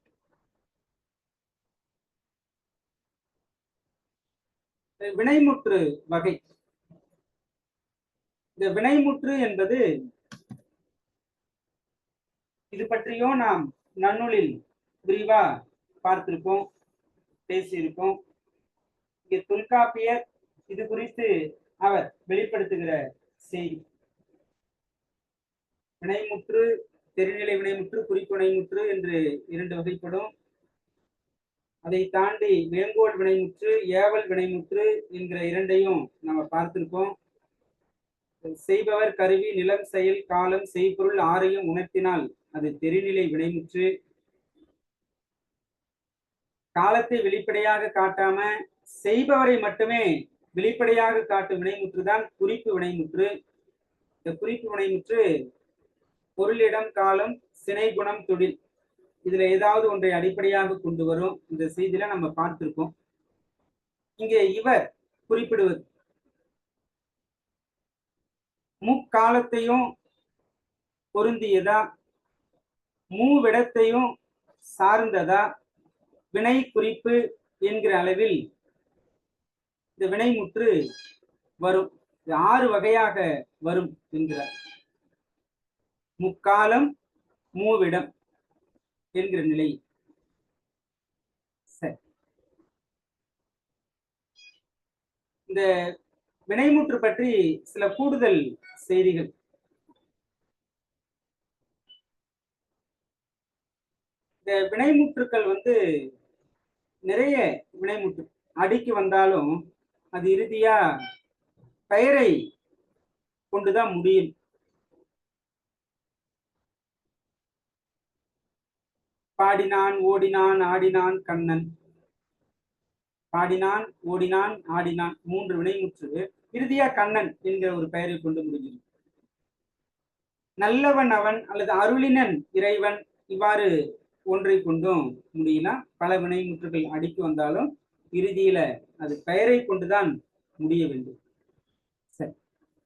வினைமுற்று வகை. இந்த வினைமுற்று என்பது, இது பற்றியும் நாம் நன்னூலில் விரிவா பார்த்திருக்கோம், பேசியிருக்கோம். இங்கே தொல்காப்பியர் இது குறித்து அவர் வெளிப்படுத்துகிற செய்தி. வினைமுற்று, தெரிநிலை வினைமுற்று, குறிப்பு வினைமுற்று என்று 2 வகைப்படும். அதை தாண்டி வேங்கோல் வினைமுற்று, ஏவல் வினைமுற்று என்கிற 2ஐயும் நம்ம பார்த்திருக்கோம். செய்பவர், கருவி, நிலம், செயல், காலம், செய்பொருள் 6ஐயும் உணர்த்தினால் அது தெரிநிலை வினைமுற்று. காலத்தை வெளிப்படையாக காட்டாம செய்பவரை மட்டுமே வெளிப்படையாக காட்டும் வினைமுற்றுதான் குறிப்பு வினைமுற்று. இந்த குறிப்பு வினைமுற்று பொருளிடம், காலம், சினை, குணம், தொழில், இதுல ஏதாவது ஒன்றை அடிப்படையாக கொண்டு வரும். இந்த செய்தியில நம்ம பார்த்திருக்கோம். இங்கே இவர் குறிப்பிடுவது முக்காலத்தையும் பொருந்தியதா, மூவிடத்தையும் சார்ந்ததா, வினை குறிப்பு என்கிற அளவில் இந்த வினைமுற்று வரும். 6 வகையாக வரும் என்கிறார். முக்காலம், மூவிடம் என்கிற நிலை. சரி, இந்த வினைமுற்று பற்றி சில கூடுதல் செய்திகள். இந்த வினைமுற்றுக்கள் நிறைய வினைமுற்று அடுக்கி வந்தாலும் அது இறுதியா பெயரை கொண்டுதான் முடியும். பாடினான், ஓடினான், ஆடினான் கண்ணன். பாடினான், ஓடினான், ஆடினான், 3 வினைமுற்று இறுதியா கண்ணன் என்கிற ஒரு பெயரை கொண்டு முடியும். நல்லவன் அவன் அல்லது அருளினன் இறைவன், இவ்வாறு ஒன்றை கொண்டும் முடியலாம். பல வினைமுற்றுகள் அடுக்கி வந்தாலும் இறுதியில அது பெயரை கொண்டுதான் முடிய வேண்டும். சரி,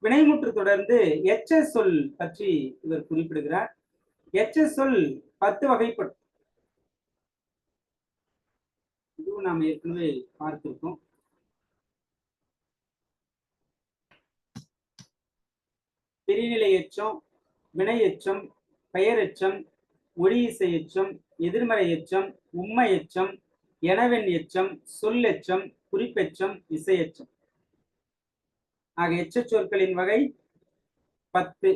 வினைமுற்று தொடர்ந்து எச்ச சொல் பற்றி இவர் குறிப்பிடுகிறார். எச்ச சொல் 10 வகைப்படும். இதுவும் நாம் ஏற்கனவே பார்த்திருக்கோம். பிரிநிலை எச்சம், வினை எச்சம், பெயர் எச்சம், ஒளி இசை எச்சம், எதிர்மறை எச்சம், உண்மை எச்சம், எனவென் எச்சம், சொல் எச்சம், குறிப்பெச்சம், இசை எச்சம். ஆக எச்ச சொற்களின் வகை 10.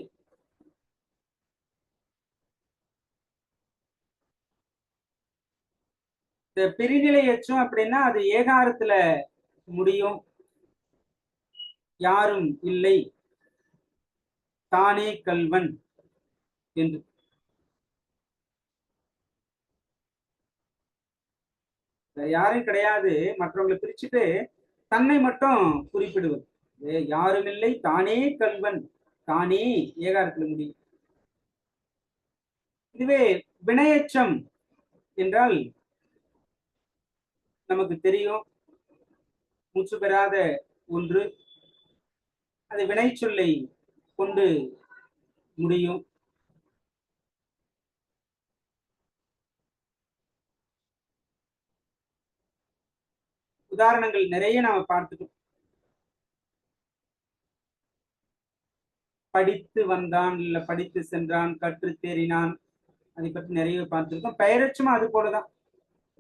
இந்த பிரிநிலை எச்சம் அப்படின்னா அது ஏகாரத்துல முடியும். யாரும் இல்லை, தானே கல்வன் என்று. யாரும் கிடையாது, மற்றவங்களை பிரிச்சுட்டு தன்னை மட்டும் குறிப்பிடுவது. யாரும் இல்லை, தானே கல்வன், தானே ஏகாரத்துல முடியும். இதுவே வினையச்சம் என்றால் நமக்கு தெரியும், மூச்சு பெறாத ஒன்று, அது வினை சொல்லை கொண்டு முடியும். உதாரணங்கள் நிறைய நாம பார்த்துட்டோம். படித்து வந்தான், இல்ல படித்து சென்றான், கற்று தேறினான், அதை பற்றி நிறைய பார்த்திருக்கோம். பெயரச்சமா அது போலதான்,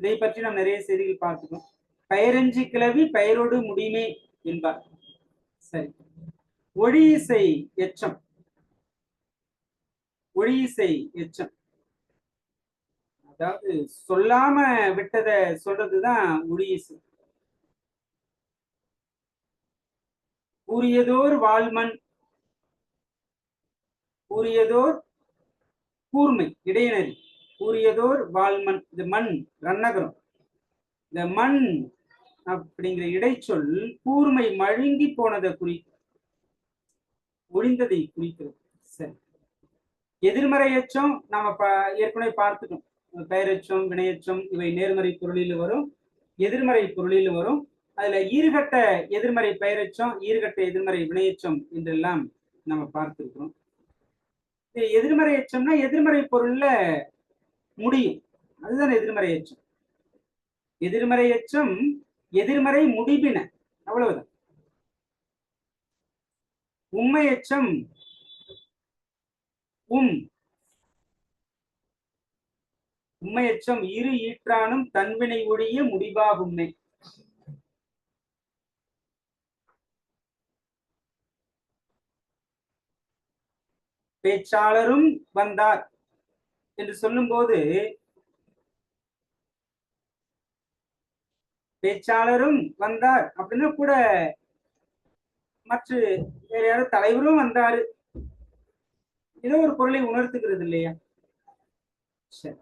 இதை பற்றி நாம் நிறைய செய்திகள் பார்த்துக்கோம். பெயரஞ்சி கிளவி பெயரோடு முடியுமே என்பார். சரி, ஒளி இசை எச்சம். ஒளி இசை எச்சம் அதாவது சொல்லாம விட்டத சொல்றதுதான் ஒளி இசை. கூறியதோர் வாழ்மண், கூறியதோர் கூர்மை இடையினரி, கூறியதோர் வாழ்மண். இது மண் ரன்னகரம். இந்த மண் அப்படிங்கிற இடைச்சொல் கூர்மை மழுங்கி போனதை ஒழிந்ததை குறிக்கிறது. சரி, எதிர்மறை எச்சம் நாம ஏற்கனவே பார்த்துட்டோம். பெயரெச்சம், வினையச்சம் இவை நேர்மறை பொருளில் வரும், எதிர்மறை பொருளில் வரும். அதுல ஈறுகட்ட எதிர்மறை பெயரெச்சம், ஈறுகட்ட எதிர்மறை வினையச்சம் என்றெல்லாம் நம்ம பார்த்திருக்கிறோம். எதிர்மறை எச்சம்னா எதிர்மறை பொருள்ல முடியும், அதுதான் எதிர்மறை எச்சம். எதிர்மறை எச்சம் எதிர்மறை முடிபின, அவ்வளவுதான். உண்மை எச்சம் உண்மை எச்சம் இரு ஈற்றானும் தன்வினை ஒழிய முடிவாகும்மை. பேச்சாளரும் வந்தார் என்று சொல்லும் போது பேச்சாளரும் வந்தார் அப்படின்னா கூட மற்ற வேற யாரும் தலைவரும் வந்தாரு, ஏதோ ஒரு பொருளை உணர்த்துகிறது இல்லையா? சரி,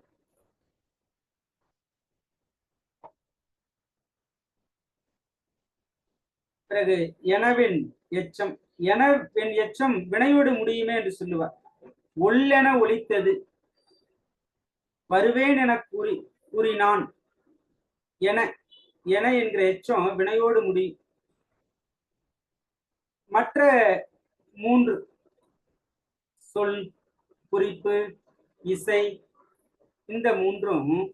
பிறகு எனவின் எச்சம். எனவின் எச்சம் வினையோடு முடியுமே என்று சொல்லுவார். ஒல்லென ஒலித்தது, வருவேன் என கூறினான். என என்கிற எச்சம் வினையோடு முடியும். மற்ற 3 சொல், குறிப்பு, இசை, இந்த 3ம்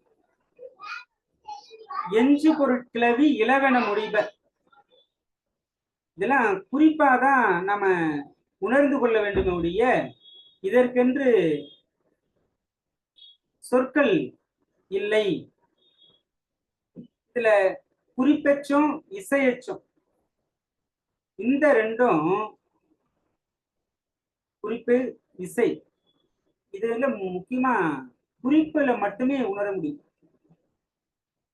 எஞ்சு பொருட்கிளவி இளவென முடிப. இதெல்லாம் குறிப்பாதான் நம்ம உணர்ந்து கொள்ள வேண்டும் ஒழிய இதற்கென்று சொற்கள் இல்லை. இதுல குறிப்பெச்சம், இசையெச்சம் இந்த 2ம், குறிப்பு இசை, இதுல முக்கியமா குறிப்புல மட்டுமே உணர முடியும்.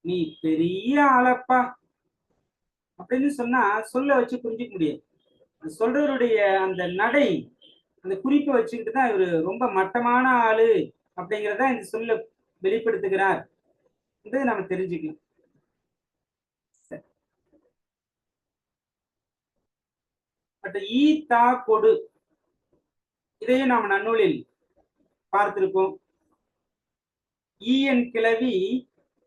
நீ பெரிய ஆளப்பா அப்படின்னு சொன்னா சொல்ல வச்சு புரிஞ்சுக்க முடியாது. சொல்றவருடைய அந்த நடை, அந்த குறிப்பை வச்சுக்கிட்டு தான் இவரு ரொம்ப மட்டமான ஆளு அப்படிங்கிறத இந்த சொல்ல வெளிப்படுத்துகிறார் என்பதை நம்ம தெரிஞ்சுக்கலாம். பட் ஈ தா கொடு, இதையும் நாம் நன்னூலில் பார்த்திருக்கோம். ஈயன் கிளவி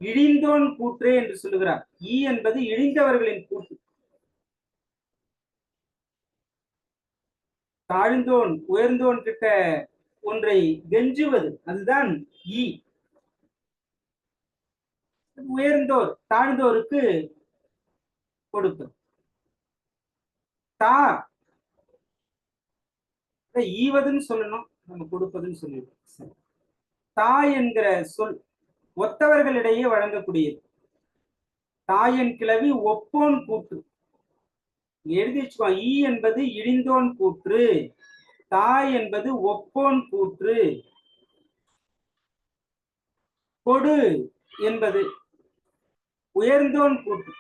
இழிந்தோன் கூற்றே என்று சொல்லுகிறார். ஈ என்பது இழிந்தவர்களின் கூற்று. தாழ்ந்தோன் உயர்ந்தோன் கிட்ட ஒன்றை கெஞ்சுவது, அதுதான் ஈ. உயர்ந்தோர் தாழ்ந்தோருக்கு கொடுப்பது. தா ஈவதுன்னு சொல்லணும், நம்ம கொடுப்பதுன்னு சொல்லிடுவோம். சரி. தாய் என்கிற சொல் ஒத்தவர்களிடையே வழங்கக்கூடியது. தாயன் கிளவி ஒப்போன் கூற்று எழுதி வச்சுக்கோ. ஈ என்பது இழிந்தோன் கூற்று, தாய் என்பது ஒப்போன் கூற்று. கொடு என்பது உயர்ந்தோன் கூற்று.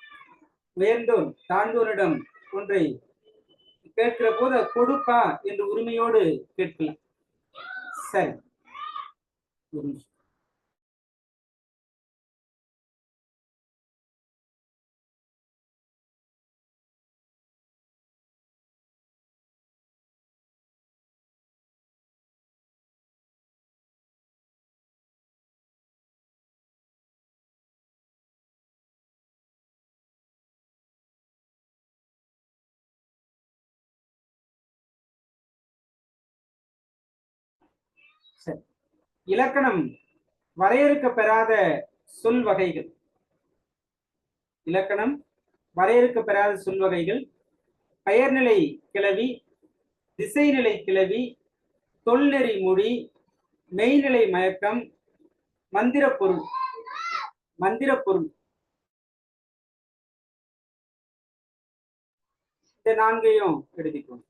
உயர்ந்தோன் தாழ்ந்தோனிடம் ஒன்றை கேட்கிற போது கொடுப்பா என்று உரிமையோடு கேட்கலாம். சரி, ஒரு நிமிஷம். சரி, இலக்கணம் வரையறுக்க பெறாத சொல் வகைகள். இலக்கணம் வரையறுக்க பெறாத சொல் வகைகள்: பெயர்நிலை கிளவி, திசைநிலை கிளவி, தொல்நெறி மொழி, மெய்நிலை மயக்கம், மந்திர பொருள். மந்திர பொருள் இந்த நான்கையும் எடுத்துக்கணும்.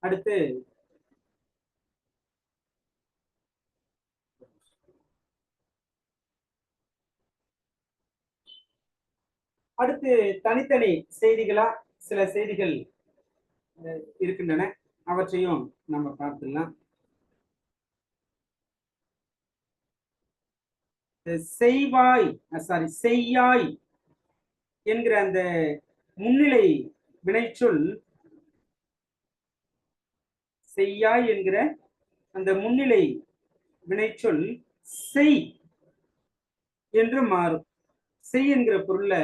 அடுத்து அடுத்து தனித்தனி செய்திகளா சில செய்திகள் இருக்கின்றன, அவற்றையும் நம்ம பார்த்துடலாம். செய்வாய் செய்யாய் என்கிற அந்த முன்னிலை வினைச்சொல், செய்யாய் என்கிற அந்த முன்னிலை வினைச்சொல் செய் என்று மாறும். செய் என்கிற பொருள்ல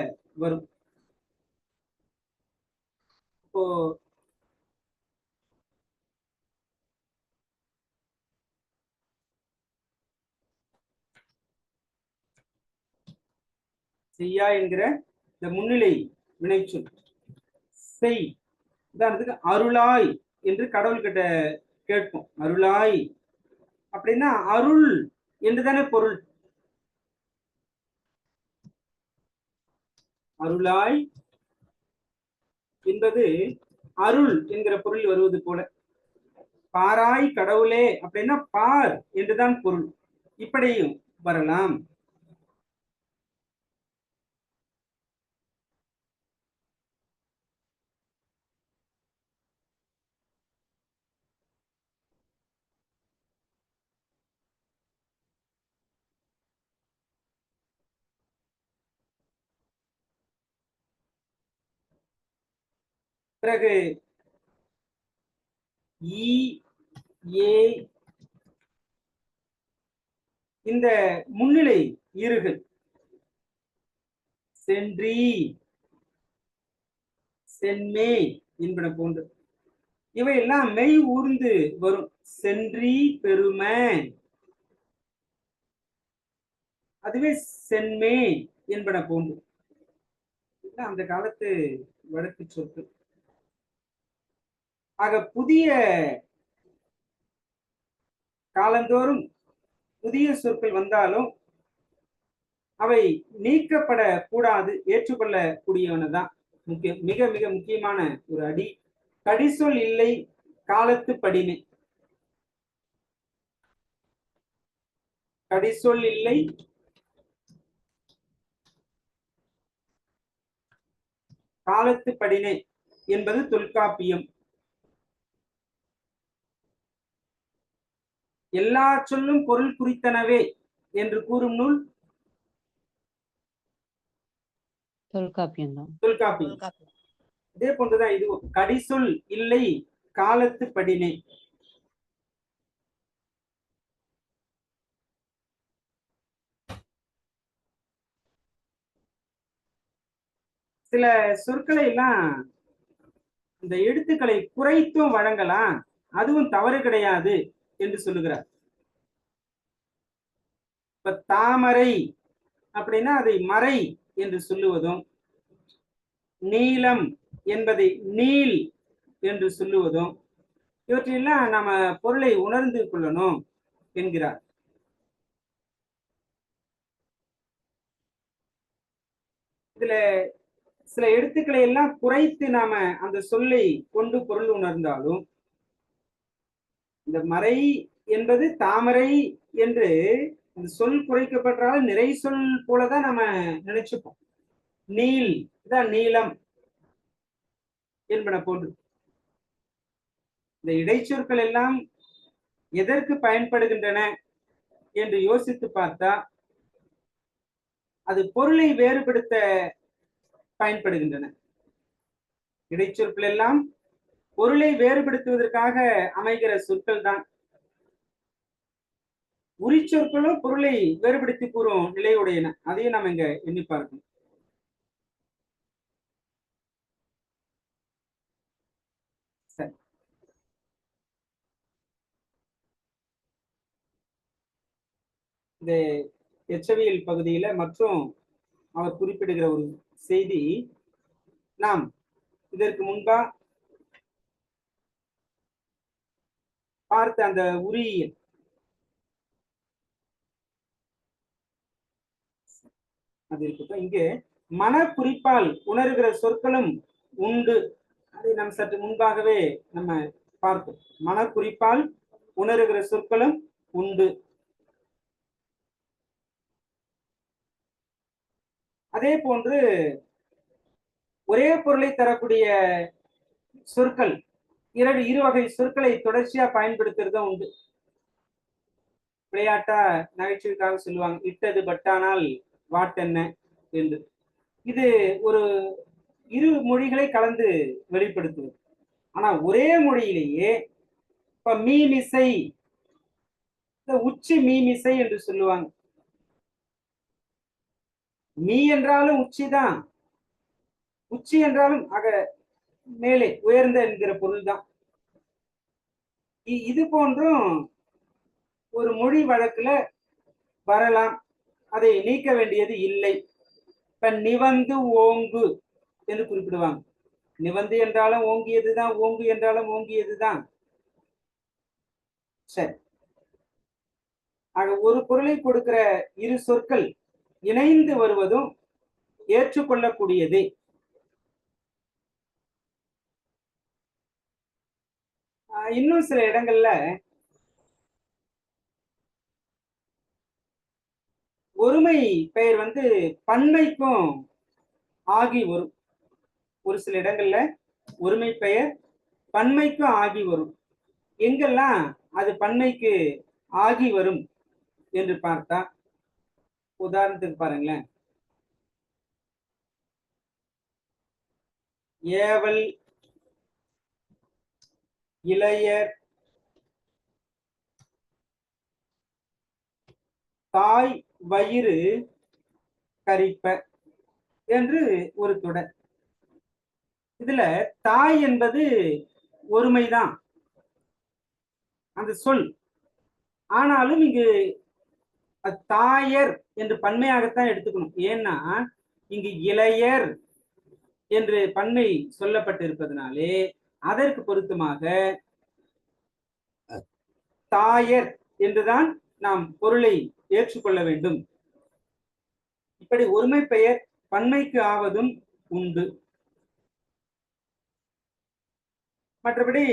வரும். இப்போ செய்யா என்கிற இந்த முன்னிலை வினைச்சொல் செய். உதாரணத்துக்கு அருளாய் என்று கடவுள்கிட்ட கேட்போம். அருளாய் அப்படின்னா அருள் என்றுதானே பொருள். அருளாய் என்பது அருள் என்கிற பொருள் வருவது போல. பாராய் கடவுளே அப்படின்னா பார் என்றுதான் பொருள். இப்படியும் வரலாம். பிறகு ஈ ஏ இந்த முன்னிலை ஈறுகள் சென்றி சென்மே என்பன போன்று இவையெல்லாம் மெய் ஊர்ந்து வரும். சென்றி பெருமை, அதுவே சென்மே என்பன போன்று. அந்த காலத்து வழக்கு சொற்கள். ஆக புதிய காலந்தோறும் புதிய சொற்கள் வந்தாலும் அவை நீக்கப்படக்கூடாது, ஏற்றுக்கொள்ளக்கூடியவனதான் முக்கிய மிக மிக முக்கியமான ஒரு அடி. கடிசொல் இல்லை காலத்து படிமை. கடிசொல் இல்லை காலத்து படினை என்பது தொல்காப்பியம். எல்லா சொல்லும் பொருள் குறித்தனவே என்று கூறும் நூல் தொல்காப்பியம் தான். தொல்காப்பியம். இதே போன்றுதான் இதுவும். கடிசொல் இல்லை காலத்து படினை. சில சொற்களை எல்லாம் இந்த எழுத்துக்களை குறைத்தும் வழங்கலாம், அதுவும் தவறு கிடையாது என்று சொல்லுகிறார். இப்ப தாமரை அப்படின்னா அதை மறை என்று சொல்லுவதும், நீலம் என்பதை நீல் என்று சொல்லுவதும், இவற்றையெல்லாம் நாம பொருளை உணர்ந்து கொள்ளணும் என்கிறார். இதுல சில எழுத்துக்களை எல்லாம் குறைத்து நாம அந்த சொல்லை கொண்டு பொருள் உணர்ந்தாலும், இந்த மறை என்பது தாமரை என்று அந்த சொல் குறைக்கப்பட்டாலும் நிறை சொல் போலதான் நம்ம நினைச்சுப்போம். நீல் தான் நீலம் என்பன போன்று இந்த இடைச்சொற்கள் எல்லாம் எதற்கு பயன்படுகின்றன என்று யோசித்து பார்த்தா அது பொருளை வேறுபடுத்த பயன்படுகின்றன. இடைச்சொற்கள் எல்லாம் பொருளை வேறுபடுத்துவதற்காக அமைகிற சொற்கள் தான். உரிச்சொற்களும் பொருளை வேறுபடுத்தி கூறும் நிலையுடையன. அதையும் நாம் இங்க எண்ணி பார்க்கணும். சரி, இந்த எச்சவியல் பகுதியில மற்றும் அவர் குறிப்பிடுகிற ஒரு செய்தி, நாம் இதற்கு முன்பா பார்த்த அந்த உரியியல், அது இருக்கட்டும். இங்கே மன குறிப்பால் உணர்கிற சொற்களும் உண்டு. அதை நாம் சற்று முன்பாகவே நம்ம பார்த்தோம். மன குறிப்பால் உணர்கிற சொற்களும் உண்டு. அதே போன்று ஒரே பொருளை தரக்கூடிய சொற்கள், இரு வகை சொற்களை தொடர்ச்சியா பயன்படுத்துறதும் உண்டு. விளையாட்டா நகைச்சுவைக்காக சொல்லுவாங்க, இட்டது பட்டானால் வாட்டென்ன என்று. இது ஒரு இரு மொழிகளை கலந்து வெளிப்படுத்துவது. ஆனா ஒரே மொழியிலேயே இப்ப மீமிசை, உச்சி மீமிசை என்று சொல்லுவாங்க. மீ என்றாலும் உச்சிதான், உச்சி என்றாலும் ஆக மேலே உயர்ந்த என்கிற பொருள் தான். இது போன்றும் ஒரு மொழி வழக்குல வரலாம், அதை நீக்க வேண்டியது இல்லை. இப்ப நிவந்து ஓங்கு என்று குறிப்பிடுவாங்க. நிவந்து என்றாலும் ஓங்கியதுதான், ஓங்கு என்றாலும் ஓங்கியதுதான். சரி, ஆக ஒரு பொருளை கொடுக்கிற இரு சொற்கள் இணைந்து வருவதும் ஏற்றுக்கொள்ளக்கூடியது. இன்னும் சில இடங்கள்ல ஒருமை பெயர் வந்து பன்மைக்கும் ஆகி வரும். ஒரு சில இடங்கள்ல ஒருமை பெயர் பன்மைக்கும் ஆகி வரும். எங்கெல்லாம் அது பன்மைக்கு ஆகி வரும் என்று பார்த்தா, உதாரணத்துக்கு பாருங்களேன், ஏவல், இளையர், தாய் வயிறு கரிப்ப என்று ஒரு தொடர். இதுல தாய் என்பது ஒருமைதான் அந்த சொல். ஆனாலும் இங்கு தாயர் என்று பன்மையாகத்தான் எடுத்துக்கணும். ஏன்னா இங்கு இளையர் என்று பன்மை சொல்லப்பட்டிருப்பதனாலே அதற்கு பொருத்தமாக தாயர் என்றுதான் நாம் பொருளை ஏற்றுக்கொள்ள வேண்டும். இப்படி ஒருமை பெயர் பன்மைக்கு ஆவதும் உண்டு. மற்றபடி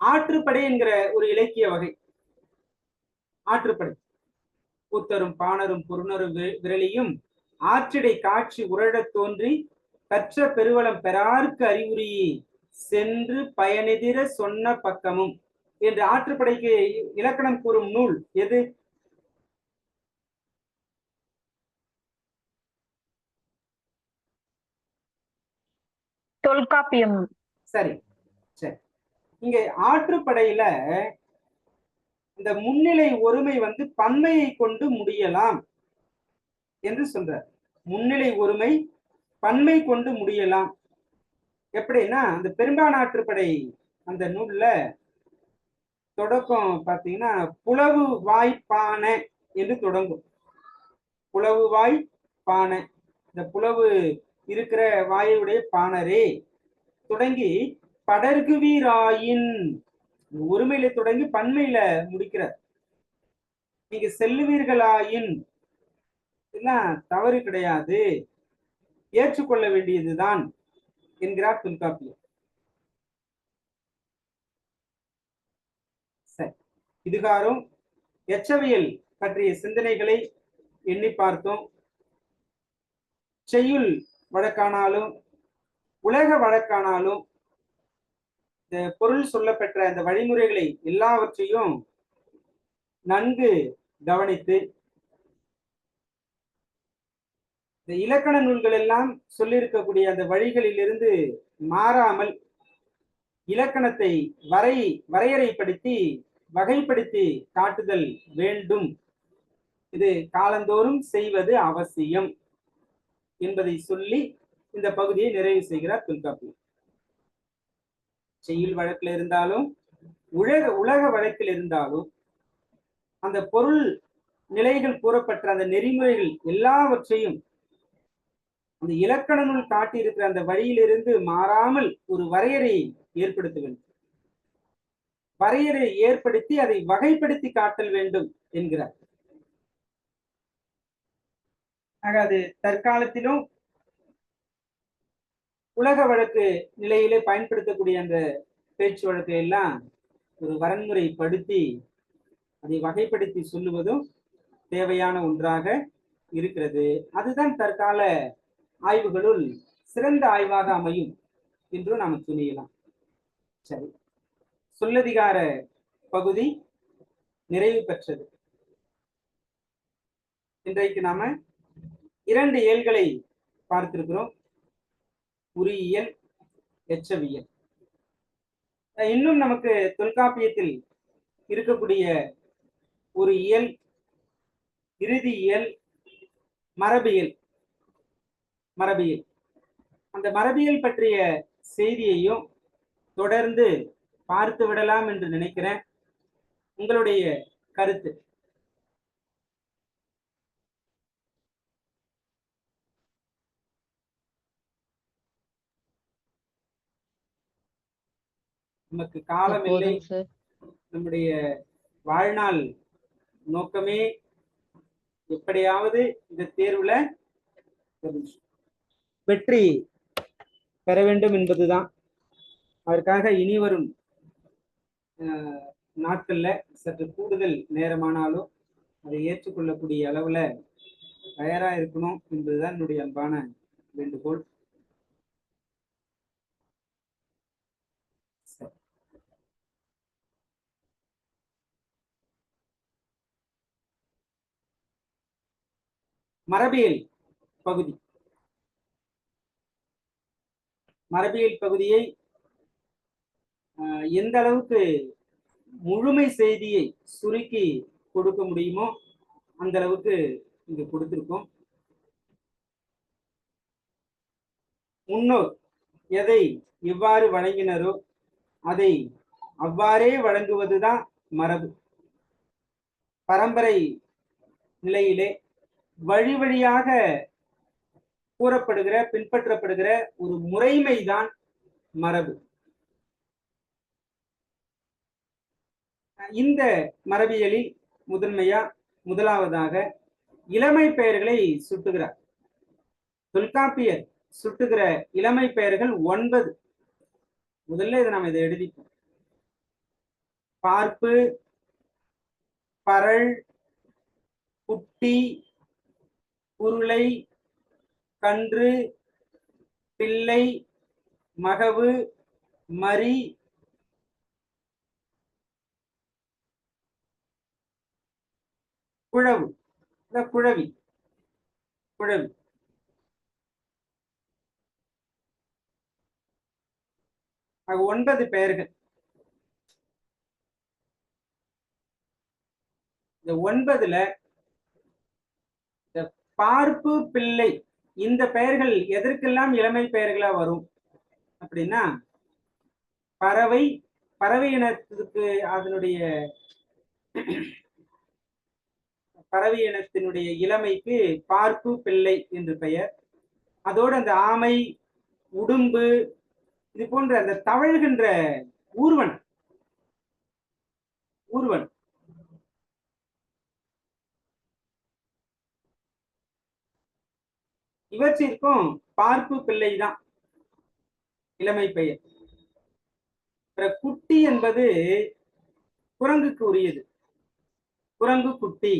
ஆற்றுப்படை என்கிற ஒரு இலக்கிய வகை, ஆற்றுப்படை, கூத்தரும் பாணரும் பொருணரும் விரலியும் ஆற்றிடை காட்சி உரழத் தோன்றி கற்ற பெருவளம் பெறார்க்கு அறிவுரி சென்று பயனெதிர சொன்ன பக்கமும் என்று ஆற்றுப்படைக்கு இலக்கணம் கூறும் நூல் எது? தொல்காப்பியம். சரி சரி. இங்க ஆற்றுப்படையில இந்த முன்னிலை ஒருமை வந்து பன்மையை கொண்டு முடியலாம் என்று சொல்றார். முன்னிலை ஒருமை பன்மை கொண்டு முடியலாம். எப்படின்னா அந்த பெரும்பானாற்றுப்படை அந்த நூல்ல தொடக்கம் பார்த்தீங்கன்னா புலவு வாய்ப்பான என்று தொடங்கும். புலவு வாய் பானை, இந்த புலவு இருக்கிற வாயுடைய பாணரே தொடங்கி படர்குவீராயின் ஒருமையில தொடங்கி பன்மையில முடிக்கிறார். நீங்க செல்லுவீர்களாயின் எல்லாம் தவறு கிடையாது, ஏற்றுக்கொள்ள வேண்டியதுதான் என்கிறார் தொல்காப்பியர். சரி, இதுகாரும் எச்சவியல் பற்றிய சிந்தனைகளை எண்ணி பார்த்தோம். செய்யுள் வழக்கானாலும் உலக வழக்கானாலும் இந்த பொருள் சொல்லப்பெற்ற இந்த வழிமுறைகளை எல்லாவற்றையும் நன்கு கவனித்து இந்த இலக்கண நூல்கள் எல்லாம் சொல்லியிருக்கக்கூடிய அந்த வழிகளிலிருந்து மாறாமல் இலக்கணத்தை வரையறைப்படுத்தி வகைப்படுத்தி காட்டுதல் வேண்டும். இது காலந்தோறும் செய்வது அவசியம் என்பதை சொல்லி இந்த பகுதியை நிறைவு செய்கிறார் தொல்காப்பியர். செய்யுள் வழக்கில் இருந்தாலும் உலக வழக்கில் இருந்தாலும் அந்த பொருள் நிலைகள் கூறப்பட்ட அந்த நெறிமுறைகள் எல்லாவற்றையும் அந்த இலக்கண நூல் காட்டியிருக்கிற அந்த வழியிலிருந்து மாறாமல் ஒரு வரையறையை ஏற்படுத்த வேண்டும். வரையறை ஏற்படுத்தி அதை வகைப்படுத்தி காட்டல் வேண்டும் என்கிறார். ஆக அது தற்காலத்திலும் உலக வழக்கு நிலையிலே பயன்படுத்தக்கூடிய அந்த பேச்சு வழக்கை எல்லாம் ஒரு வரன்முறைப்படுத்தி அதை வகைப்படுத்தி சொல்லுவதும் தேவையான ஒன்றாக இருக்கிறது. அதுதான் தற்கால ஆய்வுகளுள் சிறந்த ஆய்வாக அமையும் என்று நாம் துணியலாம். சரி, சொல்லதிகார பகுதி நிறைவு பெற்றது. இன்றைக்கு நாம 2 இயல்களை பார்த்திருக்கிறோம், உரியியல், எச்சவியல். இன்னும் நமக்கு தொல்காப்பியத்தில் இருக்கக்கூடிய ஒரு இயல் இறுதியியல், மரபியல். அந்த மரபியல் பற்றிய செய்தியையும் தொடர்ந்து பார்த்து விடலாம் என்று நினைக்கிறேன். உங்களுடைய கருத்து? நமக்கு காலம் இல்லை. நம்முடைய வாழ்நாள் நோக்கமே எப்படியாவது இந்த தேர்வுல வெற்றி பெற வேண்டும் என்பதுதான். அதற்காக இனி வரும் நாட்கள்ல சற்று கூடுதல் நேரமானாலும் அதை ஏற்றுக்கொள்ளக்கூடிய அளவுல தயாரா இருக்கணும் என்பதுதான் என்னுடைய அன்பான வேண்டுகோள். மரபியல் பகுதி, மரபியல் பகுதியை எந்த அளவுக்கு முழுமை செய்தியை சுருக்கி கொடுக்க முடியுமோ அந்த அளவுக்கு இங்க கொடுத்திருக்கோம். முன்னோர் எதை எவ்வாறு வழங்கினரோ அதை அவ்வாறே வழங்குவதுதான் மரபு. பரம்பரை நிலையிலே வழி வழியாக கூறப்படுகிற பின்பற்றப்படுகிற ஒரு முறைமைதான் மரபு. இந்த மரபியலில் முதலாவதாக இளமை பெயர்களை சுட்டுகிறார் தொல்காப்பியர். சுட்டுகிற இளமை பெயர்கள் 9. முதல்ல இதை எழுதிப்போம். பார்ப்பு, பரல், குட்டி, உருளை, கன்று, பிள்ளை, மகவு, மரி, குழவு, குழவி. 9 பெயர்கள். இந்த 9ல இந்த பார்ப்பு, பிள்ளை இந்த பெயர்கள் எதற்கெல்லாம் இளமை பெயர்களா வரும் அப்படின்னா, பறவை பறவை இனத்துக்கு அதனுடைய பறவை இனத்தினுடைய இளமைக்கு பார்ப்பு, பிள்ளை என்று பெயர். அதோடு அந்த ஆமை, உடும்பு, இது போன்ற அந்த தவழ்கின்ற ஊர்வன் ஊர்வன் இவற்றிற்கும் பார்ப்பு, பிள்ளை தான் இளமை பெயர். குட்டி என்பது குரங்குக்கு உரியது. குரங்கு குட்டி.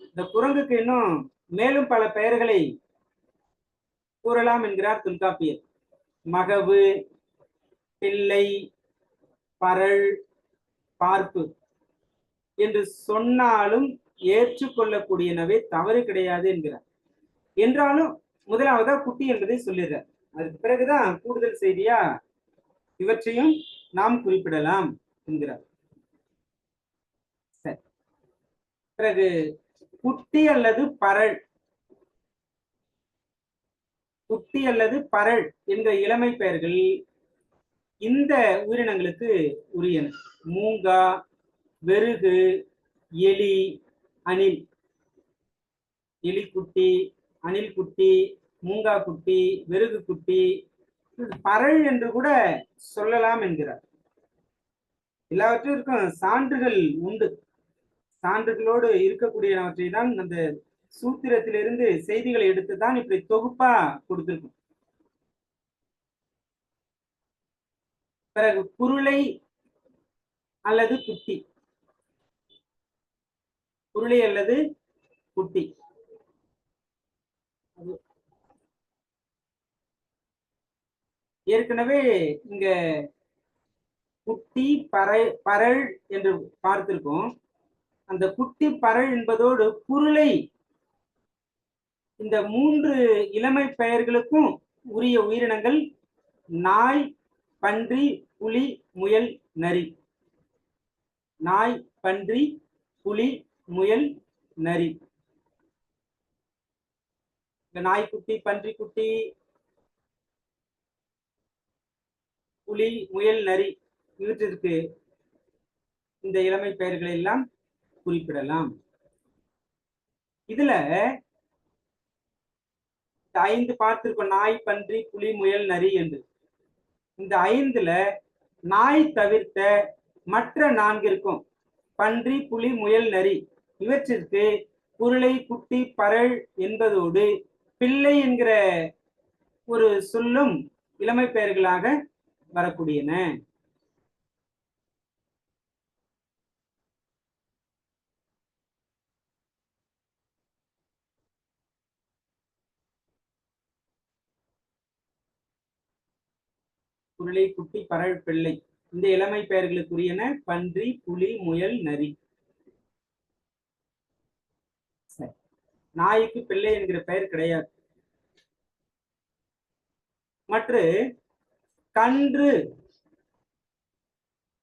இந்த குரங்குக்கு இன்னும் மேலும் பல பெயர்களை கூறலாம் என்கிறார் தொல்காப்பியர். மகவு, பிள்ளை, பரல், பார்ப்பு என்று சொன்னாலும் ஏற்றுக்கொள்ளக்கூடியனவே, தவறு கிடையாது என்கிறார். என்றாலும் முதலாவதா குட்டி என்பதை சொல்லிடுறார். அதுக்கு பிறகுதான் கூடுதல் செய்தியா இவற்றையும் நாம் குறிப்பிடலாம் என்கிறார். சரி, பிறகு குட்டி அல்லது பரல், குட்டி அல்லது பரல் என்ற இளமை பெயர்கள் இந்த உயிரினங்களுக்கு உரியன. மூங்கா, வெருகு, எலி, அணில். எலிக்குட்டி, அணில் குட்டி, மூங்கா குட்டி, வெருகு குட்டி, பரல் என்று கூட சொல்லலாம் என்கிறார். எல்லாவற்றிற்கும் சான்றுகள் உண்டு. சான்றுகளோடு இருக்கக்கூடியவற்றை தான் அந்த சூத்திரத்திலிருந்து செய்திகளை எடுத்துதான் இப்படி தொகுப்பா கொடுத்திருக்கும். பிறகு குருளை அல்லது குட்டி. குருளை அல்லது குட்டி. ஏற்கனவே இங்க குட்டி, பரல் என்று பார்த்திருக்கோம். அந்த குட்டி, பரல் என்பதோடு குருளை, இந்த மூன்று இளமை பெயர்களுக்கும் உரிய உயிரினங்கள் நாய், பன்றி, புலி, முயல், நரி. நாய், பன்றி, புலி, முயல், நரி. இந்த நாய்க்குட்டி, பன்றி குட்டி, புலி, முயல், நரி இவற்றிற்கு இந்த இளமை பெயர்களை எல்லாம் குறிப்பிடலாம். இதுல 5 பார்த்திருக்கோம். நாய், பன்றி, புலி, முயல், நரி என்று. இந்த 5ல நாய் தவிர்த்த மற்ற 4 பன்றி, புலி, முயல், நரி இவற்றிற்கு குருளை, குட்டி, பரல் என்பதோடு பிள்ளை என்கிற ஒரு சொல்லும் இளமை பெயர்களாக வரக்கூடியன. குருளை, குட்டி, பரல், பிள்ளை இந்த இளமை பெயர்களுக்குரியன பன்றி, புலி, முயல், நரி. நாய்க்கு பிள்ளை என்கிற பெயர் கிடையாது. மற்ற கன்று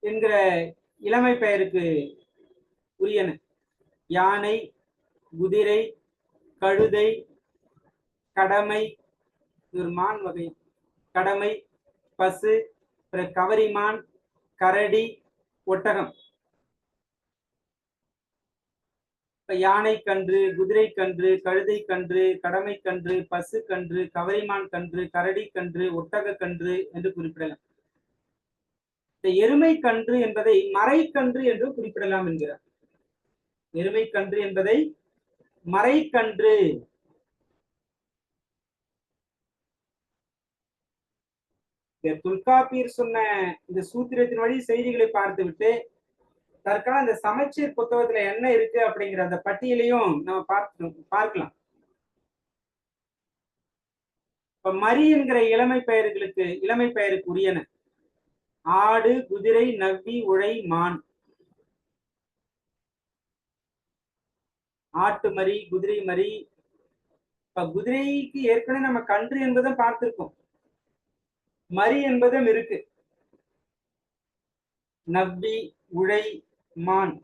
என்கிற இளமை பெயருக்கு உரியன யானை, குதிரை, கழுதை, கடமை, ஒரு மான் வகை, கடமை, பசு, கவரிமான், கரடி, ஒட்டகம். யானை கன்று, குதிரை கன்று, கழுதை கன்று, கடமை கன்று, பசு கன்று, கவரிமான் கன்று, கரடி கன்று, ஒட்டக கன்று என்று குறிப்பிடலாம். இந்த எருமை கன்று என்பதை மறைக்கன்று என்று குறிப்பிடலாம் என்கிறார். எருமை கன்று என்பதை மறைக்கன்று. தொல்காப்பியர் சொன்ன இந்த சூத்திரத்தின் வழி செய்திகளை பார்த்துவிட்டு தற்கால இந்த சமச்சீர் புத்தகத்துல என்ன இருக்கு அப்படிங்கிற அந்த பட்டியலையும் நம்ம பார்க்கலாம். இப்ப மரி என்கிற இளமை பெயருக்கு உரியன ஆடு, குதிரை, நவ்வி, உழை, மான். ஆட்டு மரி, குதிரை மரி. இப்ப குதிரைக்கு ஏற்கனவே நம்ம கன்று என்பதும் பார்த்திருக்கோம். மரி என்பதும் இருக்கு. நவ்வி, உழை, மான்.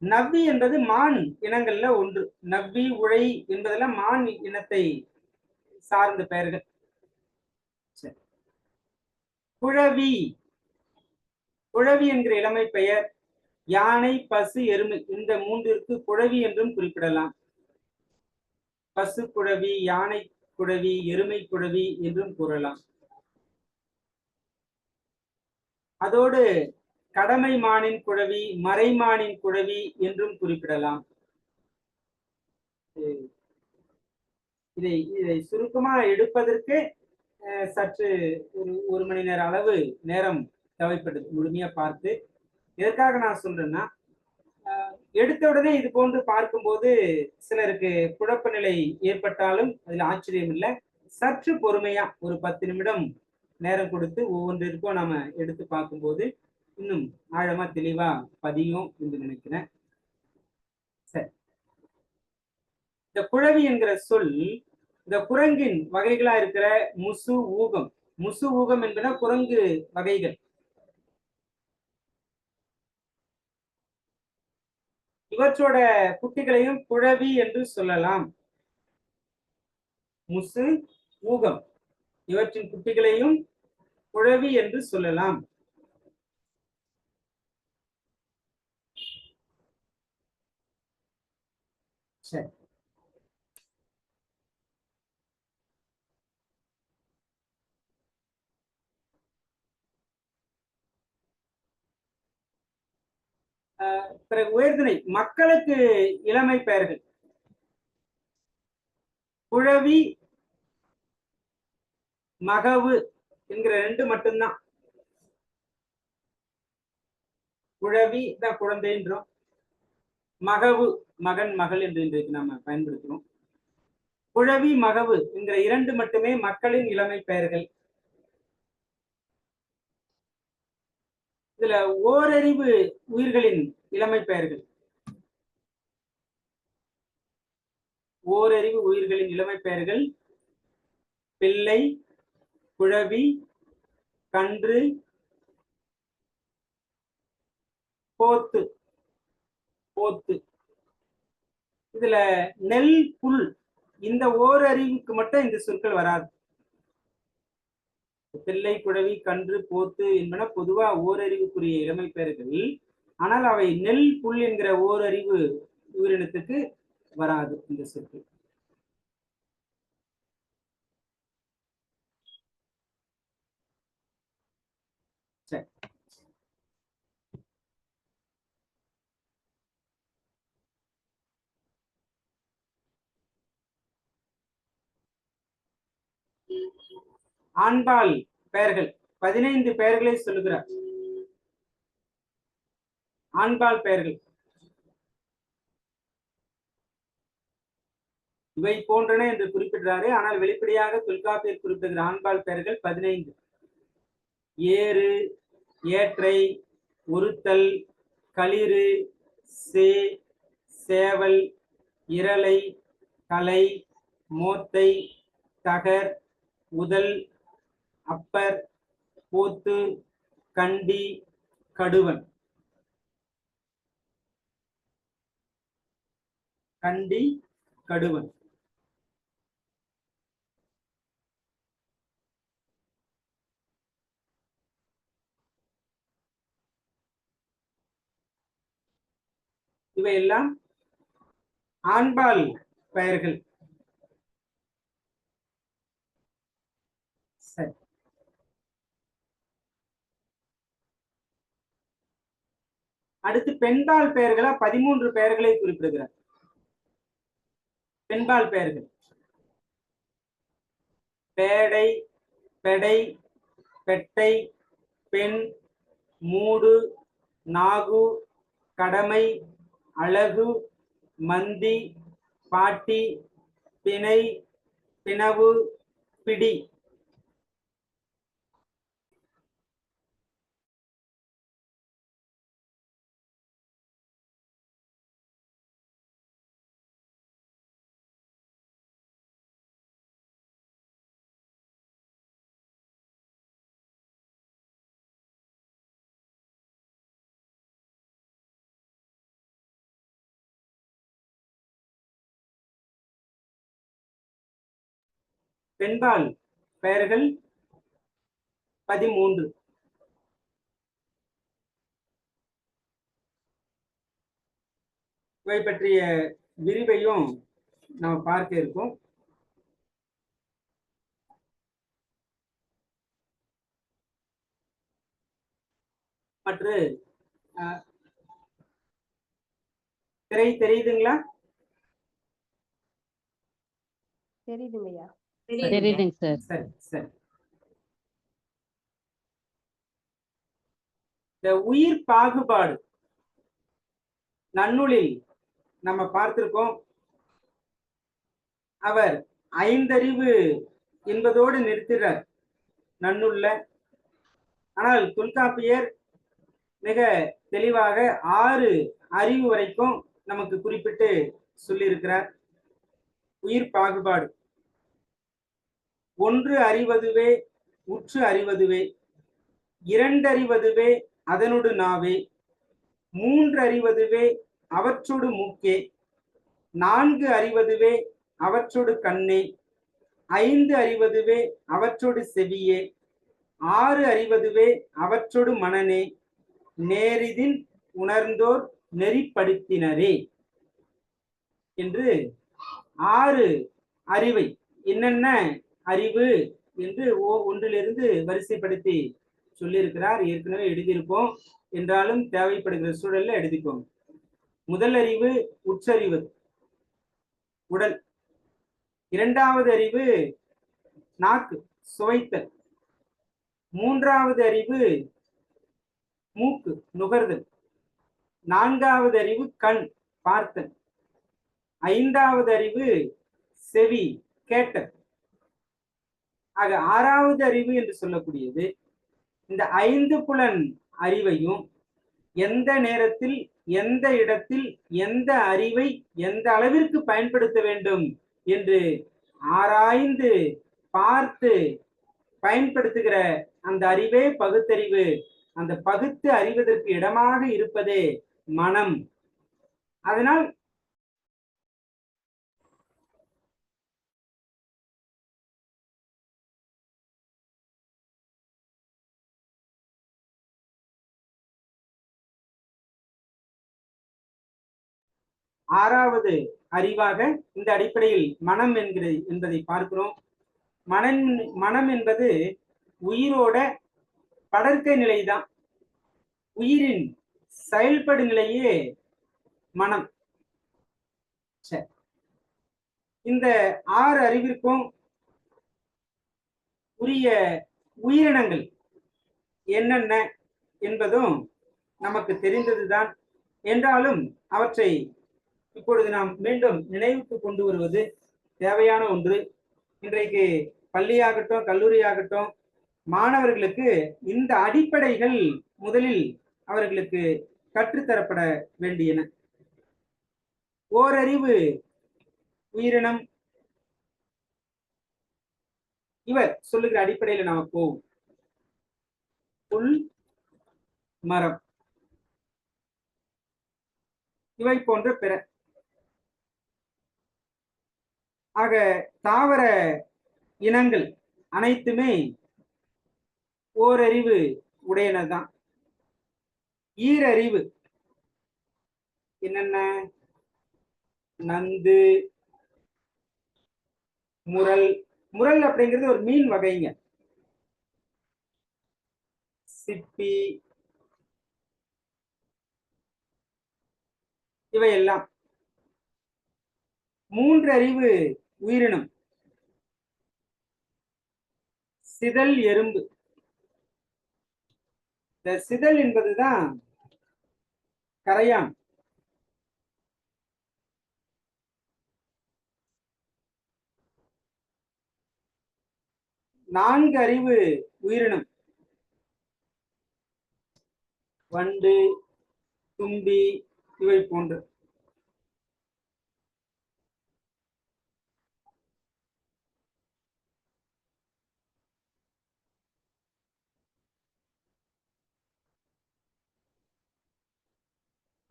நவ்வி என்பது மான் இனங்கள்ல ஒன்று. நவ்வி, உழை என்பதெல்லாம் மான் இனத்தை சார்ந்த பெயர்கள். சரி. குழவி, குழவி என்கிற இளமை பெயர். யானை, பசு, எருமை இந்த மூன்றிற்கு குழவி என்றும் குறிப்பிடலாம். பசு குழவி, யானை குழவி, எருமை குழவி என்றும் கூறலாம். அதோடு கடமை மானின் குழவி, மறைமானின் குழவி என்றும் குறிப்பிடலாம். இதை இதை சுருக்கமா எடுப்பதற்கு சற்று ஒரு மணி நேர அளவு நேரம் தேவைப்பட்டது முழுமையா பார்த்து. எதற்காக நான் சொல்றேன்னா, எடுத்த உடனே இது போன்று பார்க்கும்போது சிலருக்கு குழப்ப நிலை ஏற்பட்டாலும் அதில் ஆச்சரியம் இல்லை. சற்று பொறுமையா ஒரு 10 நிமிடம் நேரம் கொடுத்து ஒவ்வொன்றிற்கும் நாம எடுத்து பார்க்கும்போது இன்னும் ஆழமா தெளிவா பதியும் என்று நினைக்கிறேன். சரி, இந்த குழவி என்கிற சொல் இந்த குரங்கின் வகைகளா இருக்கிற முசு, ஊகம். முசு, ஊகம் என்பன குரங்கு வகைகள். இவற்றோட குட்டிகளையும் குழவி என்று சொல்லலாம். முசு, ஊகம் இவற்றின் குட்டிகளையும் குழவி என்று சொல்லலாம். சரி, பிறகு உயர்திணை மக்களுக்கு இளமை பெயர்கள். குழவி, மகவு என்கிற ரெண்டு மட்டும்தான். குழவி தான் குழந்தைன்றோம், மகவு மகன், மகள் என்று இன்றைக்கு நாம பயன்படுத்துறோம். குழவி, மகவு என்கிற இரண்டு மட்டுமே மக்களின் இளமை பெயர்கள். இதுல ஓரறிவு உயிர்களின் இளமை பெயர்கள். ஓரறிவு உயிர்களின் இளமை பெயர்கள் பிள்ளை, குழவி, கன்று, போத்து. போத்து இதுல நெல், புல் இந்த ஓரறிவுக்கு மட்டும் இந்த சொற்கள் வராது. பிள்ளை, குழவி, கன்று, போத்து என்பன பொதுவா ஓரறிவுக்குரிய இளமை பெயர்கள். ஆனால் அவை நெல், புல் என்கிற ஓரறிவு உயிரினத்துக்கு வராது இந்த சொற்கள். சரி, ஆண்பால் பெயர்கள் 15 பெயர்களை சொல்லுகிறார். ஆண்பால் பெயர்கள் இவை போன்றன என்று குறிப்பிடுறாரு. ஆனால் வெளிப்படையாக தொல்காப்பியர் குறிப்பிடுகிற ஆண்பால் பெயர்கள் 15. ஏறு, ஏற்றை, உறுத்தல், களிறு, சே, சேவல், இரலை, கலை, மோத்தை, தகர், உதல், அப்பர், போத்து, கண்டி, கடுவன். கண்டி, கடுவன். இவையெல்லாம் ஆண்பால் பெயர்கள். சரி, அடுத்து பெண்பால் பெயர்களா 13 பெயர்களை குறிப்பிடுகிறார். பெண்பால் பெயர்கள் பேடை, பெடை, பெட்டை, பெண், மூடு, நாகு, கடமை, அழகு, மந்தி, பாட்டி, பிணை, பிணவு, பிடி. பெண்பால் பெயர்கள் 13. இவை பற்றிய விரிவையும் நாம் பார்க்க இருக்கோம். மற்ற திரை தெரியுதுங்களா? தெரியுதுங்கய்யா. தெரியுதுங்க சார். சரி சரி. இந்த உயிர் பாகுபாடு நன்னூலில் நம்ம பார்த்திருக்கோம். அவர் 5 அறிவு என்பதோடு நிறுத்துகிறார் நன்னூல்ல. ஆனால் தொல்காப்பியர் மிக தெளிவாக 6 அறிவு வரைக்கும் நமக்கு குறிப்பிட்டு சொல்லியிருக்கிறார். உயிர் பாகுபாடு 1 அறிவதுவே உற்று அறிவதுவே, 2 அறிவதுவே அதனோடு நாவே, 3 அறிவதுவே அவற்றோடு மூக்கே, 4 அறிவதுவே அவற்றோடு கண்ணே, 5 அறிவதுவே அவற்றோடு செவியே, 6 அறிவதுவே அவற்றோடு மனனே, நேரிதின் உணர்ந்தோர் நெறிப்படுத்தினரே என்று 6 அறிவை என்னென்ன அறிவு என்று ஒன்றிலிருந்து வரிசைப்படுத்தி சொல்லியிருக்கிறார். ஏற்கனவே எழுதியிருப்போம், என்றாலும் தேவைப்படுகிற சூழல்ல எழுதிக்கோங்க. முதல் அறிவு உற்றறிவு, உடல். 2வது அறிவு நாக்கு, சுவைத்தல். 3வது அறிவு மூக்கு, நுகர்தல். 4வது அறிவு கண், பார்த்தல். 5வது அறிவு செவி, கேட்டல். ஆக 6வது அறிவு என்று சொல்லக்கூடியது இந்த 5 புலன் அறிவையும் எந்த நேரத்தில், எந்த இடத்தில், எந்த அறிவை எந்த அளவிற்கு பயன்படுத்த வேண்டும் என்று ஆராய்ந்து பார்த்து பயன்படுத்துகிற அந்த அறிவே பகுத்தறிவு. அந்த பகுத்து அறிவதற்கு இடமாக இருப்பதே மனம். அதனால் ஆறாவது அறிவாக இந்த அடிப்படையில் மனம் என்பதை பார்க்கிறோம். மனம் என்பது உயிரோட படர்க்கை நிலைதான். உயிரின் செயல்படு நிலையே மனம். இந்த 6 அறிவிற்கும் உரிய உயிரினங்கள் என்னென்ன என்பதும் நமக்கு தெரிந்ததுதான். என்றாலும் அவற்றை இப்பொழுது நாம் மீண்டும் நினைவுக்கு கொண்டு வருவது தேவையான ஒன்று. இன்றைக்கு பள்ளியாகட்டும் கல்லூரியாகட்டும் மாணவர்களுக்கு இந்த அடிப்படைகள் முதலில் அவர்களுக்கு கற்றுத்தரப்பட வேண்டியன. ஓரறிவு உயிரினம் இவர் சொல்லுகிற அடிப்படையில் நாம போவோம். புல், மரம் இவை போன்ற பிற. ஆக தாவர இனங்கள் அனைத்துமே ஓரறிவு உடையனதான். ஈரறிவு என்னென்ன? நந்து, முரல். முரல் அப்படிங்கிறது ஒரு மீன் வகைங்க. சிப்பி இவையெல்லாம் 3 அறிவு உயிரினம். சிதல் எறும்பு. இந்த சிதல் என்பதுதான் கரையான். நான்கு அறிவு உயிரினம். வண்டு, தும்பி இவை போன்ற.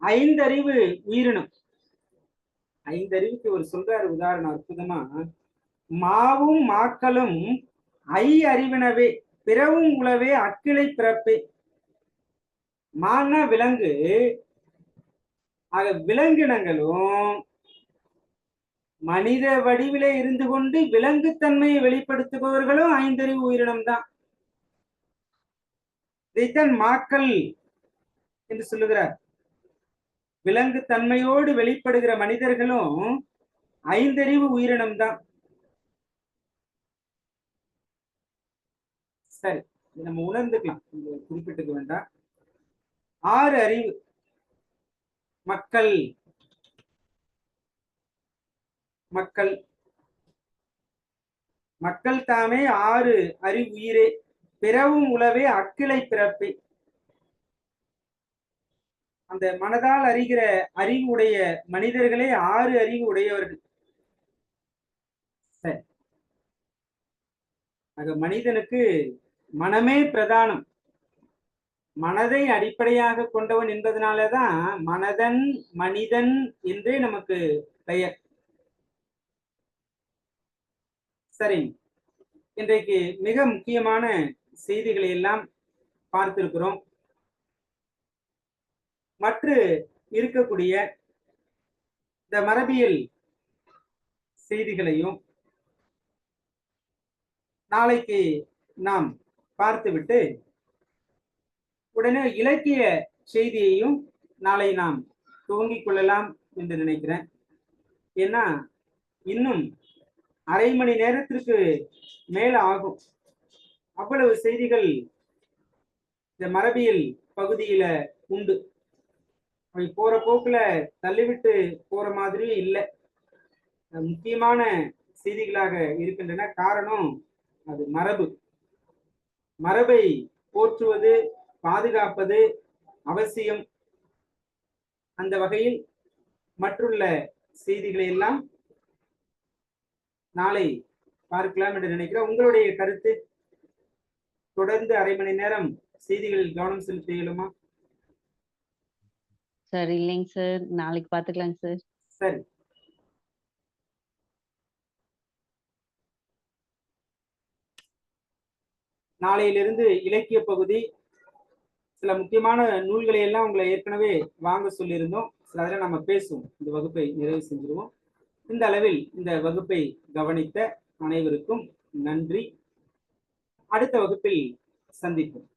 ஐந்தறிவு உயிரினம். ஐந்தறிவுக்கு ஒரு சொல்றாரு உதாரணம் அற்புதமா. மாவும் மாக்களும் ஐ அறிவினவே பிறவும் உளவே அக்கிளை பிறப்பே. மான விலங்கு, ஆக விலங்கினங்களும் மனித வடிவிலே இருந்து கொண்டு விலங்குத்தன்மையை வெளிப்படுத்துபவர்களும் ஐந்தறிவு உயிரினம் தான். இதைத்தான் மாக்கள் என்று சொல்லுகிறார். விலங்கு தன்மையோடு வெளிப்படுகிற மனிதர்களும் ஐந்தறிவு உயிரினம் தான். சரி, நம்ம உணர்ந்துக்கலாம், குறிப்பிட்டுக்க வேண்டாம். 6 அறிவு மக்கள் மக்கள் மக்கள் தாமே 6 அறிவுயிரே பிறவும் உளவே அக்கிளை பிறப்பே. அந்த மனதால் அறிகிற அறிவு உடைய மனிதர்களே 6 அறிவு உடையவர்கள். சரி, ஆக மனிதனுக்கு மனமே பிரதானம். மனதை அடிப்படையாக கொண்டவன் என்பதனாலதான் மனதன் மனிதன் என்றே நமக்கு பெயர். சரி, இன்றைக்கு மிக முக்கியமான செய்திகளை எல்லாம் பார்த்திருக்கிறோம். மற்ற இருக்கக்கூடிய இந்த மரபியல் செய்திகளையும் நாளைக்கு நாம் பார்த்துவிட்டு உடனே இலக்கிய செய்தியையும் நாளை நாம் துவங்கிக் கொள்ளலாம் என்று நினைக்கிறேன். ஏன்னா இன்னும் அரை மணி நேரத்திற்கு மேல ஆகும். அவ்வளவு செய்திகள் இந்த மரபியல் பகுதியில உண்டு. அவை போற போக்குல தள்ளிவிட்டு போற மாதிரி இல்லை, முக்கியமான செய்திகளாக இருக்கின்றன. காரணம் அது மரபு. மரபை போற்றுவது பாதுகாப்பது அவசியம். அந்த வகையில் மற்றுள்ள செய்திகளை எல்லாம் நாளை பார்க்கலாம் என்று நினைக்கிறேன். உங்களுடைய கருத்து? தொடர்ந்து அரை மணி நேரம் செய்திகளில் கவனம் செலுத்த இயலுமா? சார் இல்லைங்க சார், நாளைக்கு பார்த்துக்கலாங்க சார். சரி, நாளையிலிருந்து இலக்கிய பகுதி சில முக்கியமான நூல்களை எல்லாம் உங்களை ஏற்கனவே வாங்க சொல்லியிருந்தோம். சில அதில் நம்ம பேசுவோம். இந்த வகுப்பை நிறைவு செஞ்சிருவோம். இந்த அளவில் இந்த வகுப்பை கவனித்த அனைவருக்கும் நன்றி. அடுத்த வகுப்பில் சந்திப்போம்.